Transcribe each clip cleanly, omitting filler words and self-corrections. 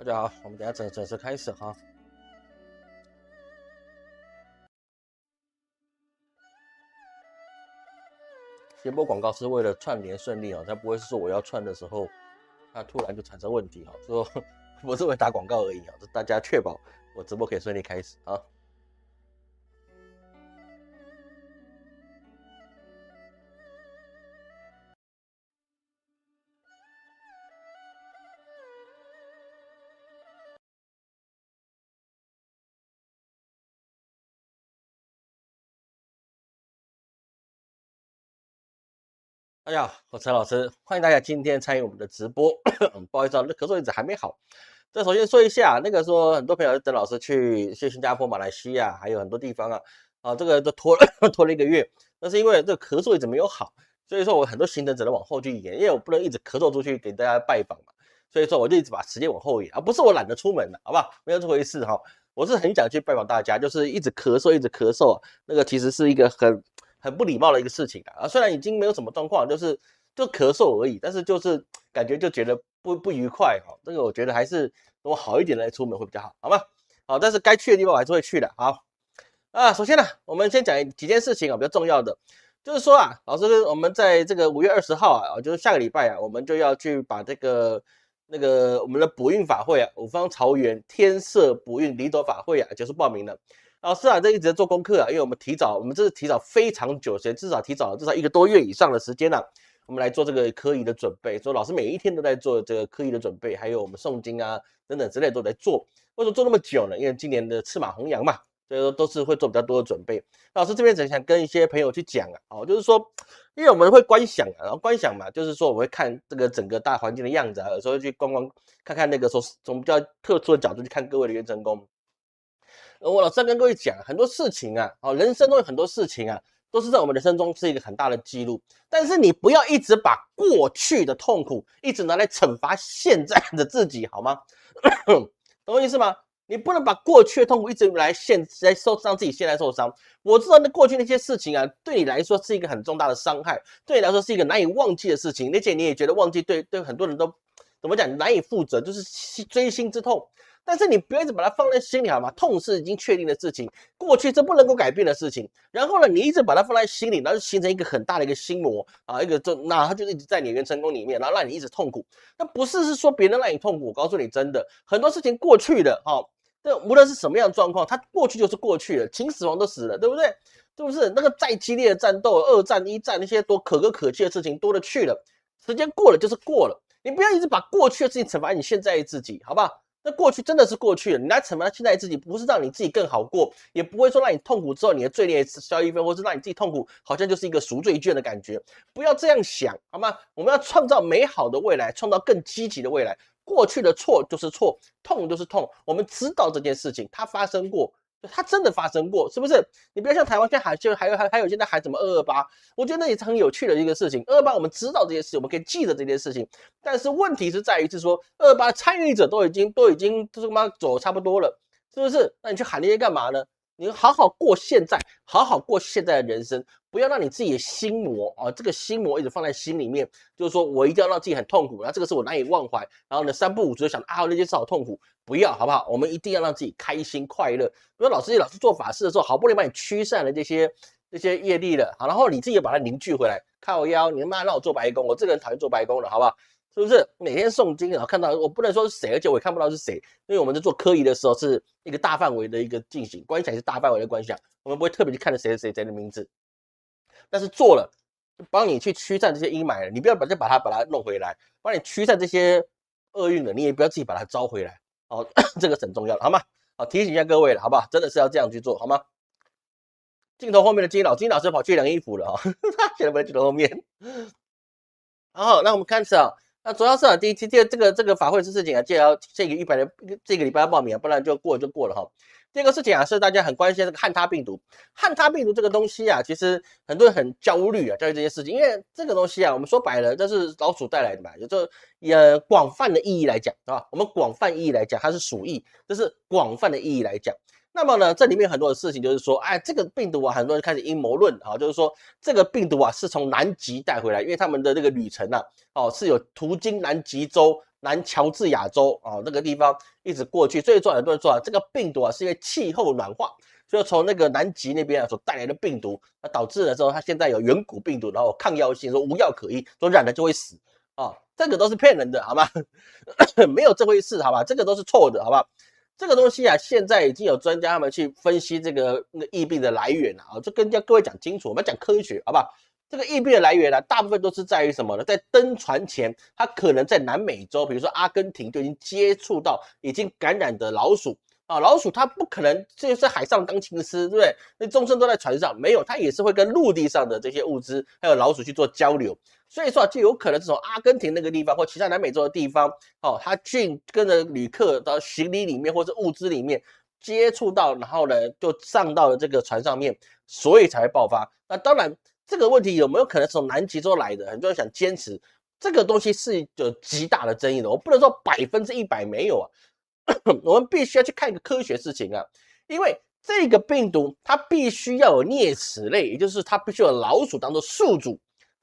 大家好，我们等一下正式开始哈。先播广告是为了串联顺利哦，才不会是说我要串的时候，它突然就产生问题哈。说不是为了打广告而已啊，是大家确保我直播可以顺利开始啊。大家好，我陈老师，欢迎大家今天参与我们的直播。不好意思啊，那咳嗽一直还没好。这首先说一下，那个说很多朋友等老师去新加坡、马来西亚，还有很多地方啊，这个都拖了拖了1个月，那是因为这个咳嗽一直没有好，所以说我很多行程只能往后去延，因为我不能一直咳嗽出去给大家拜访嘛，所以说我就一直把时间往后延，不是我懒得出门了，好不好？没有这回事哈，我是很想去拜访大家，就是一直咳嗽，一直咳嗽啊，那个其实是一个很不礼貌的一个事情啊。虽然已经没有什么状况，就咳嗽而已，但是就是感觉就觉得不愉快哈。这个我觉得还是等我好一点来出门会比较好，好吗？好，但是该去的地方我还是会去的。好啊，首先呢，我们先讲几件事情啊，比较重要的，就是说啊，老师我们在这个5月20号啊，就是下个礼拜啊，我们就要去把这个我们的补运法会啊，五方朝元天色补运离斗法会啊，结束报名了。老师啊，这一直在做功课啊，因为我们这是提早非常久时间，至少1个多月以上的时间啊，我们来做这个科仪的准备。所以老师每一天都在做这个科仪的准备，还有我们诵经啊等等之类都在做。为什么做那么久呢？因为今年的赤马红羊嘛，所以说都是会做比较多的准备。老师这边只想跟一些朋友去讲啊，就是说，因为我们会观想啊，然后观想嘛，就是说我会看这个整个大环境的样子啊，有时候去逛逛看看那个从比较特殊的角度去看各位的元成功。我老师跟各位讲，很多事情啊，人生中有很多事情啊，都是在我们人生中是一个很大的记录。但是你不要一直把过去的痛苦一直拿来惩罚现在的自己，好吗？懂我意思吗？你不能把过去的痛苦一直来受伤自己，现在受伤。我知道那过去那些事情啊，对你来说是一个很重大的伤害，对你来说是一个难以忘记的事情，而且你也觉得忘记对很多人都怎么讲难以负责，就是锥心之痛。但是你不要一直把它放在心里，好吗？痛是已经确定的事情，过去这不能够改变的事情。然后呢，你一直把它放在心里，然后就形成一个很大的一个心魔啊，那它就一直在你的元成功里面，然后让你一直痛苦。那不是说别人让你痛苦，我告诉你真的，很多事情过去的这无论是什么样的状况，它过去就是过去了，秦始皇都死了，对不对？是不是？那个再激烈的战斗，2战、1战那些多可歌可泣的事情多了去了，时间过了就是过了，你不要一直把过去的事情惩罚你现在的自己，好不好？那过去真的是过去了，你来惩罚现在自己，不是让你自己更好过，也不会说让你痛苦之后你的罪孽消一分，或是让你自己痛苦，好像就是一个赎罪券的感觉。不要这样想，好吗？我们要创造美好的未来，创造更积极的未来。过去的错就是错，痛就是痛，我们知道这件事情它发生过，它真的发生过，是不是？你不要像台湾现在还有现在喊什么228，我觉得那也是很有趣的一个事情。228我们知道这些事情，我们可以记得这件事情，但是问题是在于是说228参与者都已经这他妈走差不多了，是不是？那你去喊那些干嘛呢？你好好过现在，好好过现在的人生，不要让你自己的心魔啊，这个心魔一直放在心里面，就是说我一定要让自己很痛苦，然后这个是我难以忘怀，然后呢3不5时就想那件事好痛苦，不要好不好？我们一定要让自己开心快乐。比如老师做法事的时候，好不容易把你驱散了这些业力了，好，然后你自己也把它凝聚回来，靠腰，你他妈让我做白工，我这个人讨厌做白工了，好不好？是不是每天诵经，然后看到我不能说是谁，而且我也看不到是谁，因为我们在做科仪的时候是一个大范围的一个进行，观想是大范围的观想，我们不会特别去看谁的名字，但是做了就帮你去驱散这些阴霾了，你不要把它弄回来，帮你驱散这些厄运了，你也不要自己把它招回来，这个是很重要的，好吗？好，提醒一下各位了，好不好？真的是要这样去做，好吗？镜头后面的金老师跑去量衣服了现在不在镜头后面。好，那我们开始啊。那主要是第一这个法会的事情啊，记得要这个礼拜要报名啊，不然就过了哈。第二个事情啊，是大家很关心这个汉他病毒。汉他病毒这个东西啊，其实很多人很焦虑啊，焦虑这些事情，因为这个东西啊，我们说白了，这是老鼠带来的嘛，广泛的意义来讲啊，我们广泛意义来讲，它是鼠疫，这是广泛的意义来讲。那么呢，这里面很多的事情就是说，这个病毒啊，很多人开始阴谋论啊，就是说这个病毒啊是从南极带回来，因为他们的这个旅程啊，是有途经南极洲南乔治亚州啊那个地方一直过去，所以说很多人说啊，这个病毒啊是因为气候暖化，所以从那个南极那边啊所带来的病毒，那导致了之后它现在有远古病毒，然后抗药性，说无药可医，说染了就会死啊，这个都是骗人的，好吗？没有这回事，好吧？这个都是错的，好吧？这个东西啊，现在已经有专家他们去分析这个疫病的来源啊，就跟各位讲清楚，我们讲科学，好不好？这个疫病的来源呢，大部分都是在于什么呢？在登船前，它可能在南美洲，比如说阿根廷就已经接触到已经感染的老鼠啊，老鼠它不可能就是海上钢琴师，对不对？那终身都在船上，没有，它也是会跟陆地上的这些物资还有老鼠去做交流。所以说就有可能是从阿根廷那个地方或其他南美洲的地方，哦，他去跟着旅客到行李里面或者物资里面接触到，然后呢就上到了这个船上面，所以才会爆发。那当然这个问题有没有可能从南极洲来的？很多人想坚持这个东西是有极大的争议的，我不能说100%没有啊，我们必须要去看一个科学事情啊，因为这个病毒它必须要有啮齿类，也就是它必须有老鼠当做宿主。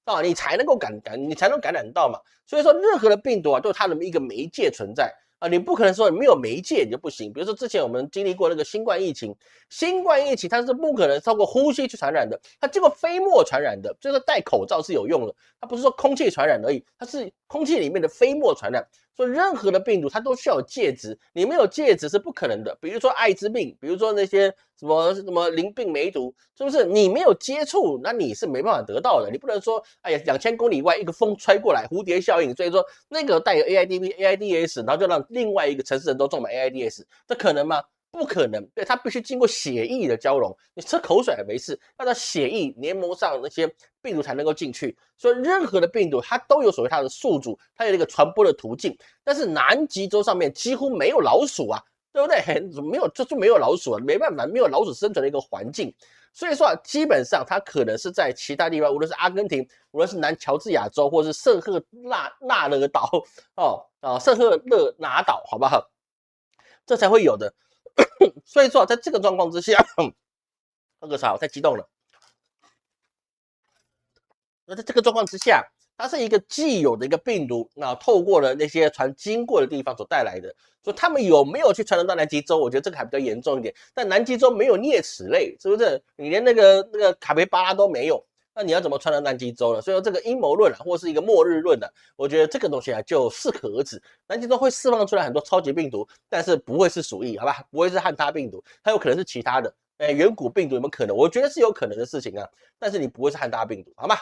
啊，你才能够你才能感染到嘛。所以说，任何的病毒啊，都有它的一个媒介存在啊，你不可能说你没有媒介你就不行。比如说之前我们经历过那个新冠疫情，新冠疫情它是不可能透过呼吸去传染的，它经过飞沫传染的，所以说戴口罩是有用的，它不是说空气传染而已，它是空气里面的飞沫传染。所以任何的病毒它都需要有介质，你没有介质是不可能的。比如说艾滋病，比如说那些什么淋病梅毒，是不是？你没有接触，那你是没办法得到的。你不能说，哎呀，2000公里外一个风吹过来，蝴蝶效应，所以说那个带有 AIDS，然后就让另外一个城市人都中满 AIDS，这可能吗？不可能，对，它必须经过血液的交融，你吃口水还没事，要到血液黏膜上那些病毒才能够进去。所以任何的病毒它都有所谓它的宿主，它有一个传播的途径。但是南极洲上面几乎没有老鼠啊，对不对？没有，就是没有老鼠啊，没办法，没有老鼠生存的一个环境。所以说啊，基本上它可能是在其他地方，无论是阿根廷，无论是南乔治亚州，或是圣赫纳勒岛圣赫勒拿岛，好不好？这才会有的。所以说，在这个状况之下，喝个茶，我太激动了。那在这个状况之下，它是一个既有的一个病毒，那透过了那些船经过的地方所带来的，所以他们有没有去传染到南极洲？我觉得这个还比较严重一点。但南极洲没有啮齿类，是不是？你连那个卡皮巴拉都没有，那你要怎么传到南极洲呢？所以说这个阴谋论啊，或是一个末日论啊，我觉得这个东西啊就适可而止。南极洲会释放出来很多超级病毒，但是不会是鼠疫，好吧？不会是汉他病毒，它有可能是其他的。远古病毒有没有可能？我觉得是有可能的事情啊，但是你不会是汉他病毒，好吗？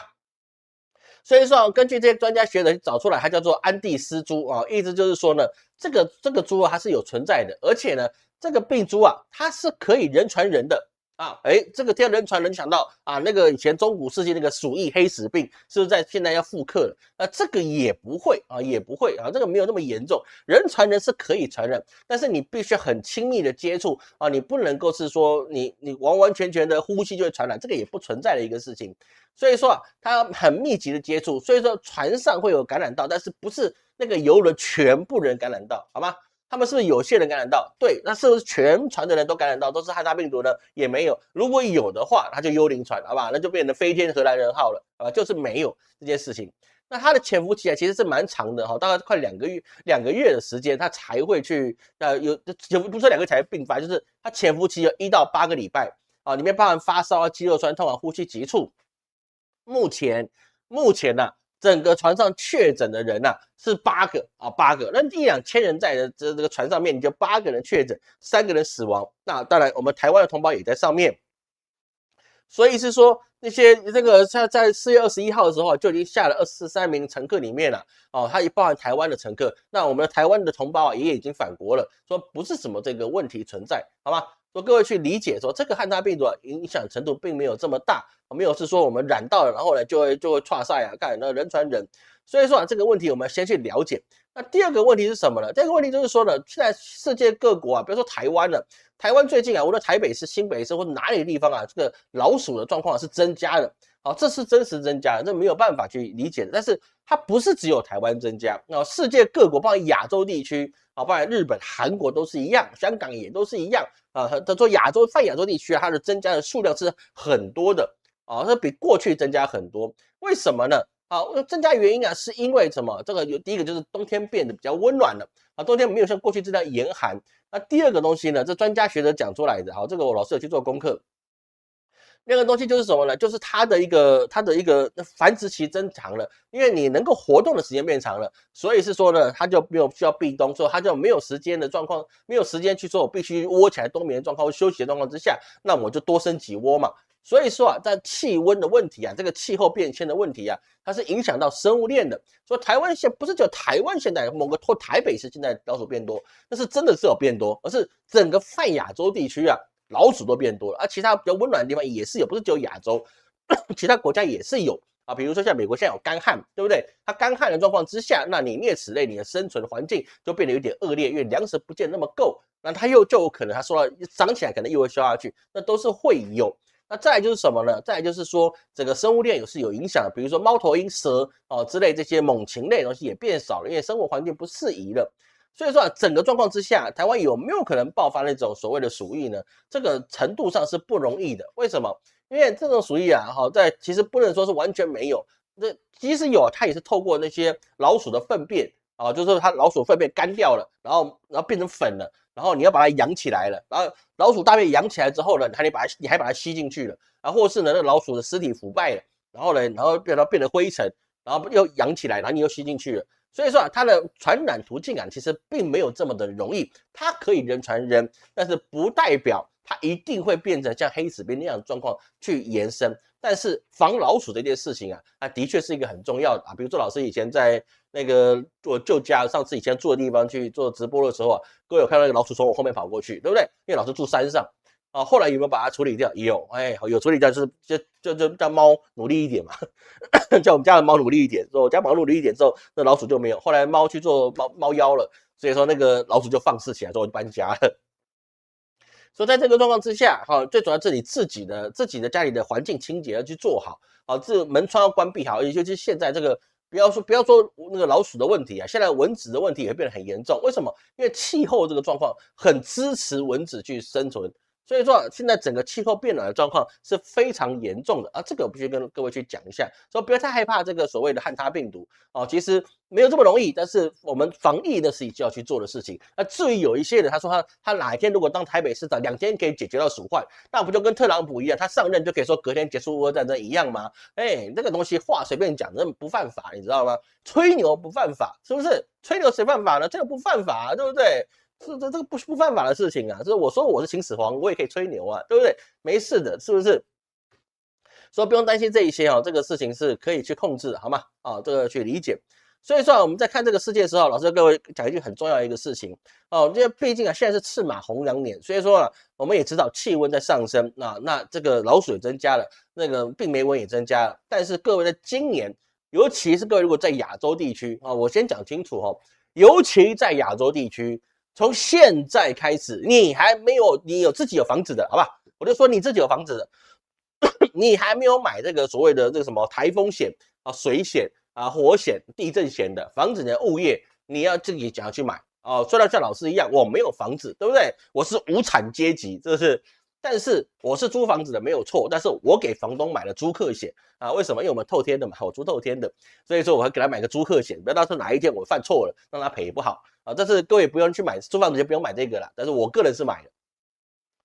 所以说，根据这些专家学者找出来，它叫做安第斯猪啊，意思就是说呢，这个猪啊它是有存在的，而且呢，这个病猪啊它是可以人传人的啊，这个听人传人想到啊，那个以前中古世纪那个鼠疫黑死病是不是在现在要复刻了？这个也不会啊，也不会啊，这个没有那么严重，人传人是可以传染，但是你必须很亲密的接触啊，你不能够是说你完完全全的呼吸就会传染，这个也不存在的一个事情。所以说啊，它很密集的接触，所以说船上会有感染到，但是不是那个游轮全部人感染到，好吗？他们是不是有些人感染到？对，那是不是全船的人都感染到，都是汉他病毒呢？也没有。如果有的话，它就幽灵船，好吧？那就变成飞天荷兰人号了，就是没有这件事情。那它的潜伏期啊，其实是蛮长的哈，大概快2个月的时间，它才会去潜伏，不是2个月才会并发，就是它潜伏期有1到8个礼拜啊，里面包含发烧啊、肌肉酸痛啊、呼吸急促。目前呢、整个船上确诊的人是8个啊，8个。那1-2千人在的这个船上面，你就8个人确诊，3个人死亡。那当然，我们台湾的同胞也在上面。所以是说，那些这个在4月21号的时候就已经下了23名乘客里面了，它也包含台湾的乘客。那我们的台湾的同胞也已经返国了，说不是什么这个问题存在，好吗？说各位去理解说，这个汉他病毒影响程度并没有这么大，没有是说我们染到了，然后呢就会岔赛啊，看那人传人。所以说这个问题我们先去了解。那第二个问题是什么呢？第二个问题就是说呢，现在世界各国比如说台湾呢，台湾最近无论台北市、新北市或者哪里的地方这个老鼠的状况是增加的。这是真实增加的，这没有办法去理解的。但是它不是只有台湾增加，世界各国，包括亚洲地区包括日本、韩国都是一样，香港也都是一样他说泛亚洲地区它的增加的数量是很多的这比过去增加很多。为什么呢？好，增加原因啊，是因为什么？这个第一个就是冬天变得比较温暖了啊，冬天没有像过去这样严寒。那第二个东西呢，这专家学者讲出来的，好，这个我老师有去做功课。那个东西就是什么呢？就是它的一个繁殖期增长了，因为你能够活动的时间变长了，所以是说呢，它就没有需要避冬，所以它就没有时间的状况，没有时间去说我必须窝起来冬眠的状况或休息的状况之下，那我就多生几窝嘛。所以说啊，在气温的问题啊，这个气候变迁的问题啊，它是影响到生物链的。说台湾现不是只有台湾现在某个或台北市现在老鼠变多，那是真的是有变多，而是整个泛亚洲地区啊。老鼠都变多了，而其他比较温暖的地方也是有，不是只有亚洲，其他国家也是有啊。比如说像美国现在有干旱，对不对？它干旱的状况之下，那你啮齿类你的生存环境就变得有点恶劣，因为粮食不见那么够，那它就有可能它受到长起来，可能又会消下去，那都是会有。那再来就是什么呢？再来就是说，整个生物链是有影响的，比如说猫头鹰、蛇哦之类这些猛禽类的东西也变少了，因为生活环境不适宜了。所以说啊，整个状况之下，台湾有没有可能爆发那种所谓的鼠疫呢？这个程度上是不容易的。为什么？因为这种鼠疫啊，在其实不能说是完全没有，那即使有，它也是透过那些老鼠的粪便啊，就是说它老鼠粪便干掉了，然后变成粉了，然后你要把它养起来了，然后老鼠大便养起来之后呢，你还把它吸进去了，然后或是呢，那老鼠的尸体腐败了，然后呢，然后变成灰尘，然后又养起来，然后你又吸进去了。所以说啊，它的传染途径啊，其实并没有这么的容易。它可以人传人，但是不代表它一定会变成像黑死病那样的状况去延伸。但是防老鼠这件事情啊，它的确是一个很重要的啊。比如说老师以前在那个我舅家，上次以前住的地方去做直播的时候啊，各位有看到那个老鼠从我后面跑过去，对不对？因为老师住山上。啊，后来有没有把它处理掉？有，哎，有处理掉，就叫猫努力一点嘛，叫我们家的猫努力一点，说我家猫努力一点之后，那老鼠就没有。后来猫去做猫妖了，所以说那个老鼠就放肆起来，之后就搬家了。所以在这个状况之下，哈，最主要是你自己的家里的环境清洁要去做好，好，这门窗要关闭好，尤其是现在这个。不要说那个老鼠的问题啊，现在蚊子的问题也会变得很严重。为什么？因为气候这个状况很支持蚊子去生存。所以说，现在整个气候变暖的状况是非常严重的啊，这个我必须跟各位去讲一下，说不要太害怕这个所谓的汉他病毒哦，其实没有这么容易，但是我们防疫的是就要去做的事情。那至于有一些人，他说他哪一天如果当台北市长，2天可以解决到鼠患，那不就跟特朗普一样，他上任就可以说隔天结束俄乌战争一样吗？哎，这个东西话随便讲，那不犯法，你知道吗？吹牛不犯法，是不是？吹牛谁犯法呢？这个不犯法，对不对？这个不犯法的事情啊，就是我说我是秦始皇，我也可以吹牛啊，对不对？没事的，是不是？所以不用担心这一些哦，这个事情是可以去控制的，好吗？啊，这个去理解。所以说我们在看这个世界的时候，老师跟各位讲一句很重要的一个事情哦，因为毕竟啊现在是赤马红羊年，所以说我们也知道气温在上升，那这个老鼠也增加了，那个病媒蚊也增加了。但是各位在今年，尤其是各位如果在亚洲地区啊，我先讲清楚哦，尤其在亚洲地区。从现在开始，你有自己有房子的，好吧？我就说你自己有房子的，你还没有买这个所谓的这个什么台风险啊、水险啊、火险、地震险的房子的物业，你要自己想要去买哦。虽然像老师一样，我没有房子，对不对？我是无产阶级，这是。但是我是租房子的没有错，但是我给房东买了租客险啊，为什么？因为我们透天的嘛，我租透天的，所以说我会给他买个租客险，不要到时候哪一天我犯错了，让他赔不好啊。但是各位不用去买租房子就不用买这个了，但是我个人是买的，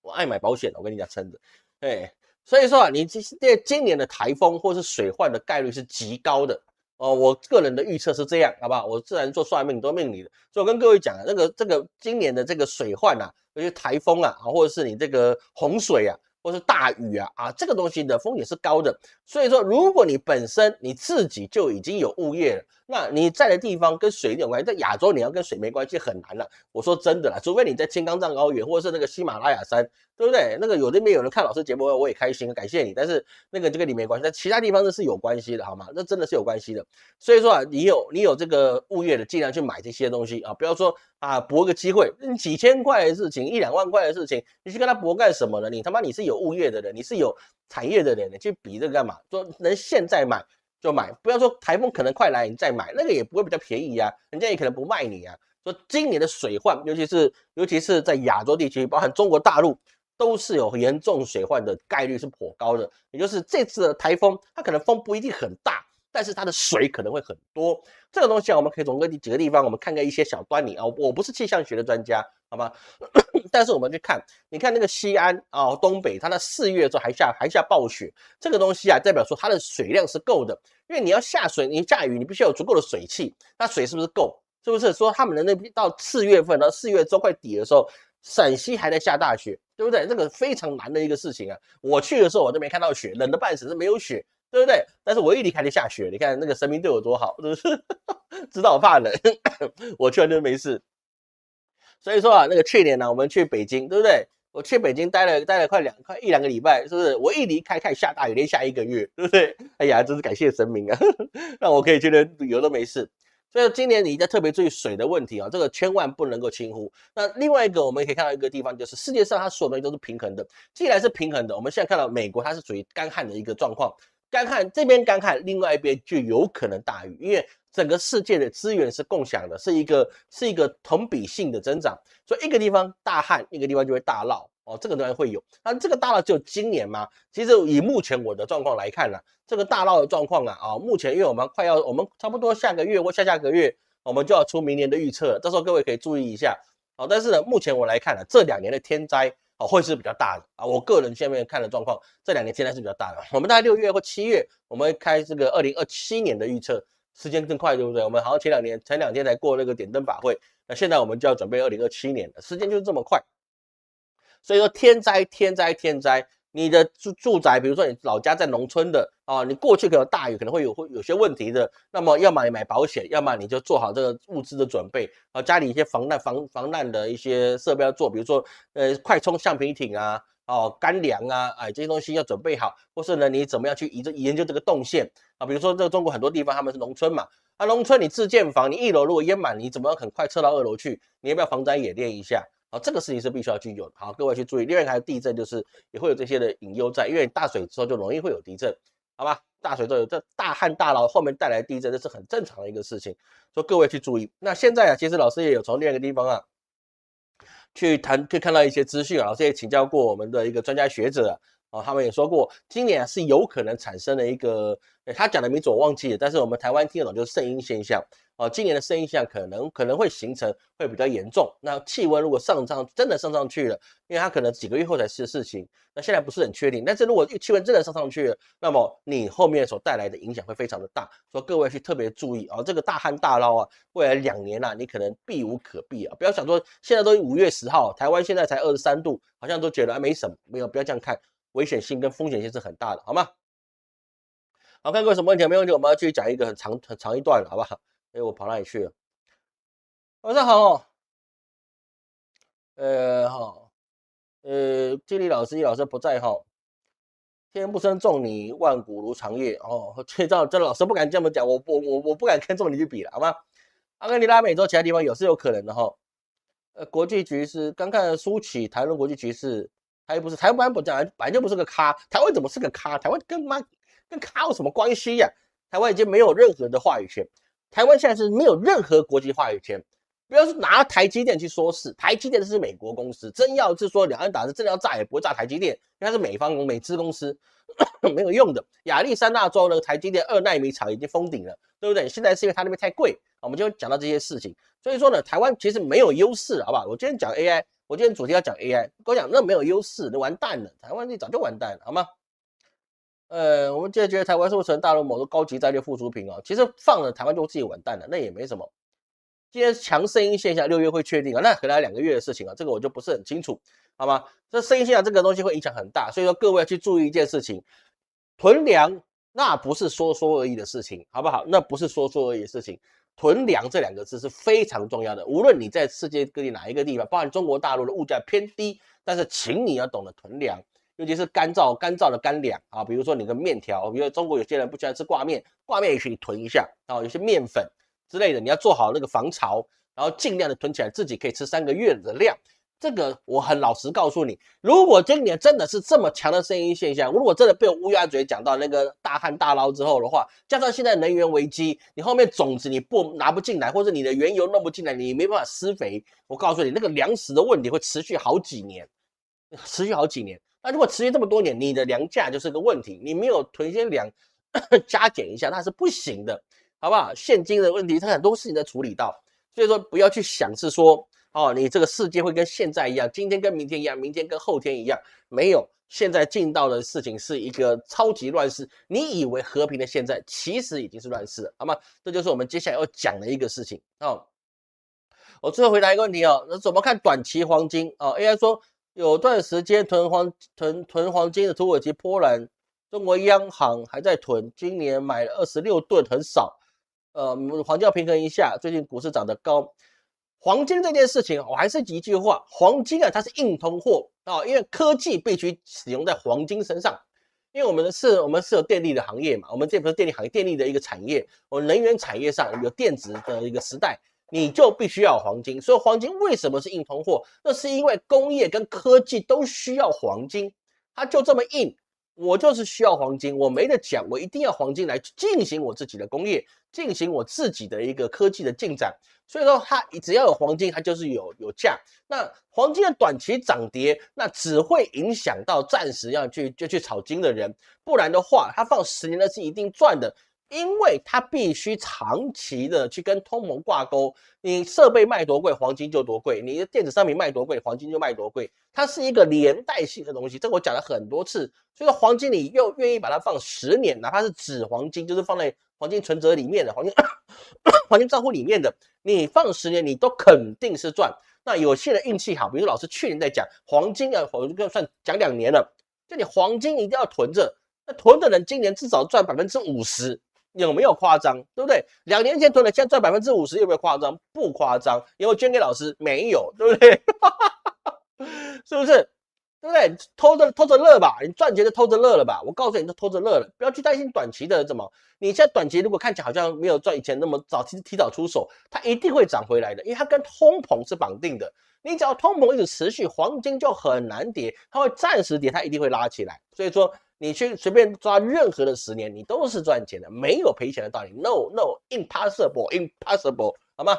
我爱买保险，我跟你讲真的，哎，所以说啊，你今年的台风或是水患的概率是极高的哦。我个人的预测是这样，好不好？我自然做算命都命理的，所以我跟各位讲啊，这个今年的这个水患啊，尤其台风啊，或者是你这个洪水啊，或是大雨啊，这个东西的风险是高的。所以说，如果你本身你自己就已经有物业了，那你在的地方跟水有关系，在亚洲你要跟水没关系很难了。我说真的啦，除非你在青冈藏高原或者是那个喜马拉雅山，对不对？那个那边有人看老师节目，我也开心，感谢你。但是那个就跟你没关系，但其他地方那是有关系的，好吗？那真的是有关系的。所以说啊，你有这个物业的，尽量去买这些东西啊，不要说啊搏个机会，几千块的事情，1-2万块的事情，你去跟他搏干什么呢？你他妈你是有物业的人，你是有产业的人，你去比这个干嘛？说能现在买就买，不要说台风可能快来你再买，那个也不会比较便宜啊，人家也可能不卖你啊。说今年的水患，尤其是在亚洲地区，包含中国大陆，都是有严重水患的概率是颇高的。也就是这次的台风，它可能风不一定很大，但是它的水可能会很多。这个东西啊，我们可以从几个地方我们看看一些小端倪啊。我不是气象学的专家，好吗？但是我们去看，你看那个西安啊，东北，它在4月的时候还下暴雪，这个东西啊，代表说它的水量是够的，因为你要下水，你下雨，你必须要有足够的水汽，那水是不是够？是不是说他们的那边到4月份，到4月周快底的时候，陕西还在下大雪，对不对？这个非常难的一个事情啊。我去的时候我都没看到雪，冷的半死，是没有雪，对不对？但是我一离开就下雪，你看那个神明对我多好，是不是？知道我怕冷，我去完就没事。所以说啊，那个去年呢，我们去北京，对不对？我去北京待了快一两个礼拜，是不是？我一离开开始下大雨，连下1个月，对不对？哎呀，真是感谢神明啊，让我可以去那旅游都没事。所以今年你在特别注意水的问题啊，这个千万不能够轻忽。那另外一个我们也可以看到一个地方，就是世界上它所有东西都是平衡的。既然是平衡的，我们现在看到美国它是属于干旱的一个状况，干旱这边干旱，另外一边就有可能大雨，因为整个世界的资源是共享的，是一个同比性的增长。所以一个地方大旱，一个地方就会大涝哦，这个地方会有。那这个大涝只有今年吗？其实以目前我的状况来看呢，这个大涝的状况啊，目前因为我们差不多下个月或下个月，我们就要出明年的预测了，到时候各位可以注意一下。好，但是呢，目前我来看呢，这2年的天灾会是比较大的啊。我个人下面看的状况，这2年天灾是比较大的。我们大概6月或7月，我们会开这个2027年的预测，时间更快，对不对？我们好像前2天才过那个点灯法会，那现在我们就要准备2027年了，时间就是这么快。所以说天灾，你的住宅，比如说你老家在农村的啊，你过去可能大雨可能会有些问题的，那么要么你买保险，要么你就做好这个物资的准备啊，家里一些防难的一些设备要做，比如说快充橡皮艇啊，干粮啊，这些东西要准备好，或是呢你怎么样去研究这个动线啊，比如说这个中国很多地方他们是农村嘛，农村你自建房，你1楼如果淹满，你怎么样很快撤到2楼去？你要不要防灾演练一下？好，这个事情是必须要去有的。好，各位去注意。另外还有地震，就是也会有这些的隐忧在，因为大水之后就容易会有地震，好吧？大水之后有这大旱大涝后面带来地震，这是很正常的一个事情，所以各位去注意。那现在啊，其实老师也有从另外一个地方啊可以看到一些资讯啊，老师也请教过我们的一个专家学者他们也说过，今年是有可能产生了一个，他讲的名字我忘记了，但是我们台湾听得懂，就是圣婴现象。今年的圣婴现象可能会形成，会比较严重。那气温如果真的上去了，因为它可能几个月后才是事情，那现在不是很确定。但是如果气温真的上去了，那么你后面所带来的影响会非常的大，所以各位去特别注意这个大旱大涝啊，未来2年你可能避无可避啊！不要想说现在都5月10号，台湾现在才23度，好像都觉得没什么，没有，不要这样看。危险性跟风险性是很大的，好吗？好，看各位什么问题？没问题，我们要继续讲一个很长一段了，好不好？我跑哪里去了？晚上好，好，经理老师、易老师不在哈。天不生仲尼，万古如长夜这老师不敢这么讲，我不敢跟仲尼去比了，好吗？跟你拉美洲其他地方有是有可能的哈。国际局势刚看苏起谈论国际局势。台湾本来就不是个咖，台湾怎么是个咖？台湾跟咖有什么关系呀？台湾已经没有任何的话语权，台湾现在是没有任何国际话语权。不要说拿台积电去说事，台积电是美国公司，真要是说两岸打是真的要炸，也不会炸台积电，因为它是美资公司，没有用的。亚利桑那州的台积电2奈米厂已经封顶了，对不对？现在是因为它那边太贵，我们就讲到这些事情。所以说呢，台湾其实没有优势，好不好？我今天讲 AI。我今天主题要讲 AI， 跟我讲那没有优势，那完蛋了，台湾你早就完蛋了，好吗？我们现在觉得台湾是不是成大陆某个高级战略附属品其实放了台湾就自己完蛋了，那也没什么。今天强声音现象6月会确定那可能2个月的事情这个我就不是很清楚，好吗？这声音现象这个东西会影响很大，所以说各位要去注意一件事情，囤粮那不是说而已的事情，好不好？那不是说而已的事情。囤粮这2个字是非常重要的，无论你在世界各地哪一个地方，包含中国大陆的物价偏低，但是请你要懂得囤粮，尤其是干燥的干粮比如说你的面条，比如说中国有些人不喜欢吃挂面也可以囤一下有些面粉之类的，你要做好那个防潮，然后尽量的囤起来，自己可以吃3个月的量。这个我很老实告诉你，如果今年真的是这么强的声音现象，如果真的被我乌鸦嘴讲到那个大旱大涝之后的话，加上现在能源危机，你后面种子你拿不进来，或者你的原油弄不进来，你没办法施肥，我告诉你，那个粮食的问题会持续好几年，那如果持续这么多年，你的粮价就是个问题，你没有囤一些粮，加减一下，那是不行的，好不好？现金的问题，它很多事情在处理到，所以说不要去想是说，哦，你这个世界会跟现在一样，今天跟明天一样，明天跟后天一样，没有。现在进到的事情是一个超级乱世，你以为和平的现在，其实已经是乱世了，好吗？这就是我们接下来要讲的一个事情哦。我最后回答一个问题哦，那怎么看短期黄金哦 ？AI 说有段时间囤黄金的土耳其、波兰，中国央行还在囤，今年买了26吨，很少。黄金要平衡一下，最近股市涨得高。黄金这件事情，我还是一句话，黄金啊，它是硬通货啊，因为科技必须使用在黄金身上。因为我们是有电力的行业嘛，我们这不是电力行业，电力的一个产业，我们能源产业上有电子的一个时代，你就必须要有黄金。所以黄金为什么是硬通货？那是因为工业跟科技都需要黄金，它就这么硬。我就是需要黄金，我没得讲，我一定要黄金来进行我自己的工业，进行我自己的一个科技的进展。所以说，它只要有黄金，它就是有价。那黄金的短期涨跌，那只会影响到暂时要去炒金的人，不然的话，它放10年那是一定赚的。因为它必须长期的去跟通膨挂钩，你设备卖多贵，黄金就多贵；你的电子商品卖多贵，黄金就卖多贵。它是一个连带性的东西，这个我讲了很多次。所以说，黄金你又愿意把它放10年，哪怕是纸黄金，就是放在黄金存折里面的黄金账户里面的，你放10年，你都肯定是赚。那有些人运气好，比如老师去年在讲黄金啊，我就算讲2年了，就你黄金一定要囤着，那囤的人今年至少赚50%。有没有夸张？对不对？2年前囤的，现在赚50%，有没有夸张？不夸张。有没有捐给老师？没有，对不对？是不是？对不对？偷着乐吧，你赚钱就偷着乐了吧。我告诉你，都偷着乐了，不要去担心短期的怎么。你现在短期如果看起来好像没有赚以前那么早，其实提早出手，它一定会涨回来的，因为它跟通膨是绑定的。你只要通膨一直持续，黄金就很难跌，它会暂时跌，它一定会拉起来。所以说，你去随便抓任何的10年，你都是赚钱的，没有赔钱的道理。No，impossible，好吗？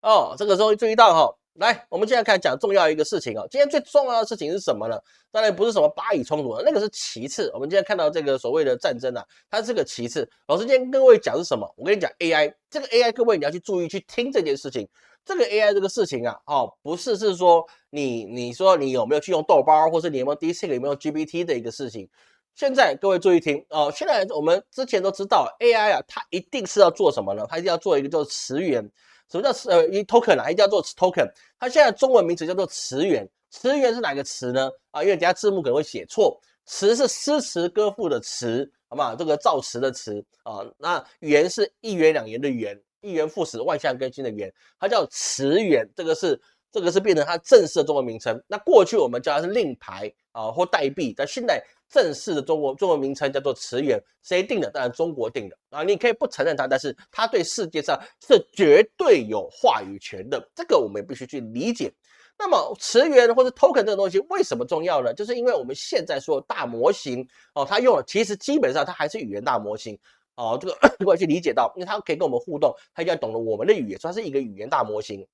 哦，这个时候注意到哈。来，我们现在开始讲重要一个事情哦。今天最重要的事情是什么呢？当然不是什么巴以冲突，那个是其次。我们今天看到这个所谓的战争啊，它是个其次。老师今天跟各位讲是什么？我跟你讲 AI， 这个 AI 各位你要去注意去听这件事情。这个 AI 这个事情啊，哦，不是说你说你有没有去用豆包，或是你有没有 DeepSeek 有没有 GPT 的一个事情。现在各位注意听哦。现在我们之前都知道 AI 啊，它一定是要做什么呢？它一定要做一个叫词源。什么叫token 啊？一定要做 token。它现在中文名词叫做词源。词源是哪个词呢？啊，因为等下字幕可能会写错。词是诗词歌赋的词，好不好？这个造词的词啊。那源是一元两元的元，一元复始，万象更新的元，它叫词源。这个是变成它正式的中文名称。那过去我们叫它是令牌啊或代币，但现在正式的中文名称叫做词源。谁定的？当然中国定的啊。你可以不承认它，但是它对世界上是绝对有话语权的，这个我们必须去理解。那么词源或者 token 这个东西为什么重要呢？就是因为我们现在说大模型哦，它用了其实基本上它还是语言大模型哦。这个如果去理解到，因为它可以跟我们互动，它应该懂得我们的语言，所以它是一个语言大模型。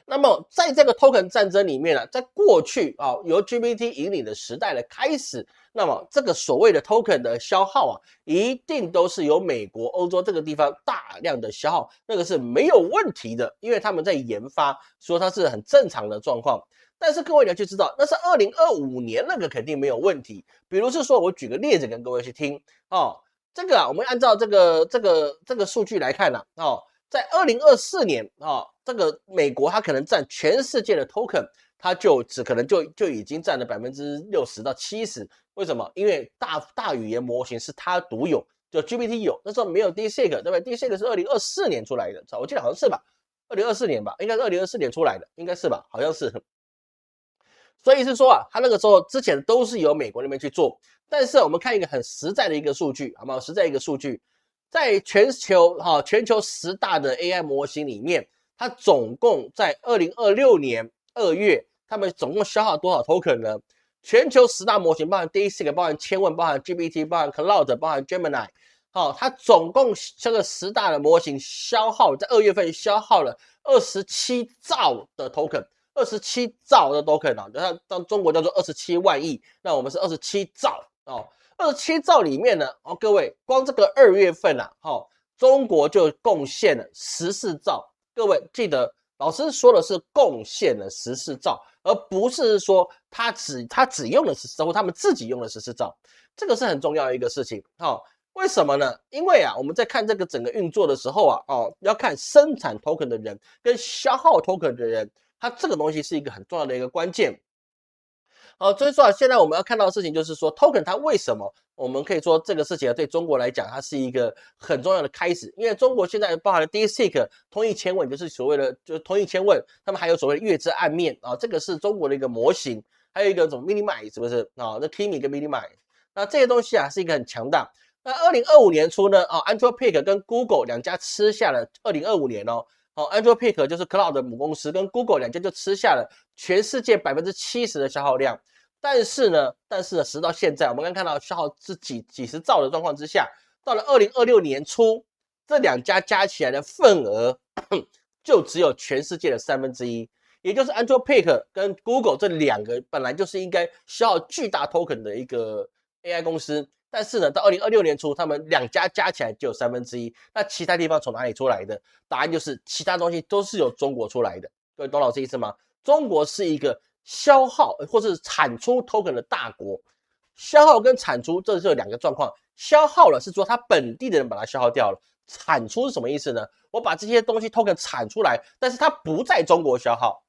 那么在这个 token 战争里面呢，在过去啊，由 GPT 引领的时代的开始，那么这个所谓的 token 的消耗啊，一定都是由美国、欧洲这个地方大量的消耗，那个是没有问题的，因为他们在研发，说它是很正常的状况。但是各位你要去知道，那是2025年那个肯定没有问题。比如是说，我举个例子跟各位去听哦，这个啊，我们按照这个数据来看呢，哦。在2024年啊，这个美国它可能占全世界的 token， 它可能就已经占了60%到70%。为什么？因为大语言模型是它独有，就 GPT 有，那时候没有 DeepSeek， 对不对？DeepSeek 是2024年出来的，我记得好像是吧？2024年吧，应该是2024年出来的，应该是吧？好像是。所以是说啊，它那个时候之前都是由美国那边去做，但是我们看一个很实在的一个数据，好不好？实在一个数据。在全球10大的 AI 模型里面，它总共在2026年2月，他们总共消耗多少 token 呢？全球10大模型，包含 DeepSeek， 包含千问，包含 GPT， 包含 Cloud， 包含 Gemini， 它总共这个10大的模型消耗在2月份消耗了27兆的 token，27兆的 token 啊，当中国叫做27万亿，那我们是27兆哦。27兆里面呢，各位光这个2月份啊，中国就贡献了14兆。各位记得，老师说的是贡献了14兆，而不是说他只用了14兆，或他们自己用了14兆，这个是很重要的一个事情。为什么呢？因为啊，我们在看这个整个运作的时候啊，要看生产 token 的人跟消耗 token 的人，它这个东西是一个很重要的一个关键。所以说现在我们要看到的事情就是说 token 它为什么我们可以说这个事情对中国来讲，它是一个很重要的开始，因为中国现在包含了 DeepSeek 通义千问，就是所谓的通义千问，他们还有所谓的月之暗面这个是中国的一个模型，还有一个什么 Minimize 是不是那 Kimi 跟 Minimize， 那这些东西啊是一个很强大。那2025年初呢Anthropic 跟 Google 两家吃下了2025年Anthropic 就是 Cloud 的母公司，跟 Google 两家就吃下了全世界70%的消耗量。但是呢，时到现在，我们刚看到消耗是几十兆的状况之下，到了2026年初，这两家加起来的份额就只有全世界的1/3，也就是 Anthropic 跟 Google 这两个本来就是应该消耗巨大 token 的一个 AI 公司，但是呢，到2026年初，他们两家加起来就有1/3，那其他地方从哪里出来的？答案就是其他东西都是由中国出来的。各位懂老师意思吗？中国是一个消耗或是产出 token 的大国，消耗跟产出这是有两个状况。消耗了是说它本地的人把它消耗掉了，产出是什么意思呢？我把这些东西 token 产出来，但是它不在中国消耗，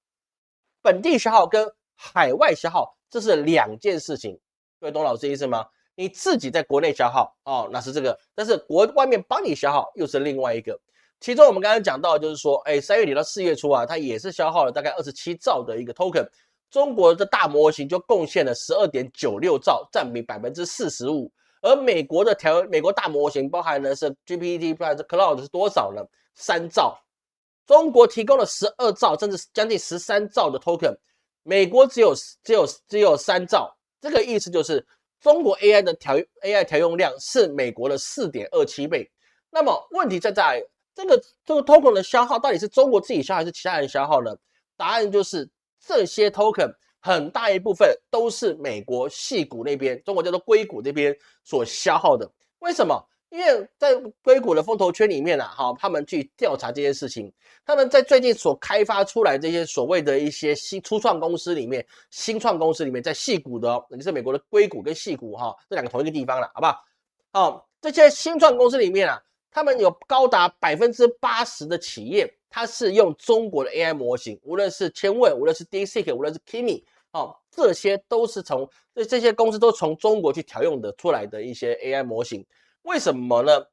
本地消耗跟海外消耗这是两件事情。各位懂老师意思吗？你自己在国内消耗那是这个，但是外面帮你消耗又是另外一个。其中我们刚刚讲到就是说，3月底到4月初啊，它也是消耗了大概27兆的一个 token。中国的大模型就贡献了12.96兆，占比45%，而美国大模型包含的是 GPT Plus Cloud 是多少呢？3兆。中国提供了12兆，甚至将近13兆的 token， 美国只有3兆。这个意思就是中国 AI 的调用量是美国的4.27倍。那么问题在这个 token 的消耗到底是中国自己消耗还是其他人消耗呢？答案就是这些 token 很大一部分都是美国矽谷那边，中国叫做硅谷这边所消耗的。为什么？因为在硅谷的风投圈里面他们去调查这件事情，他们在最近所开发出来这些所谓的一些新创公司里面，在矽谷的也是美国的硅谷跟矽谷这两个同一个地方了，好不好？这些新创公司里面他们有高达80%的企业，它是用中国的 AI 模型，无论是千问，无论是 DeepSeek，无论是 Kimi，这些都是这些公司都从中国去调用的出来的一些 AI 模型。为什么呢？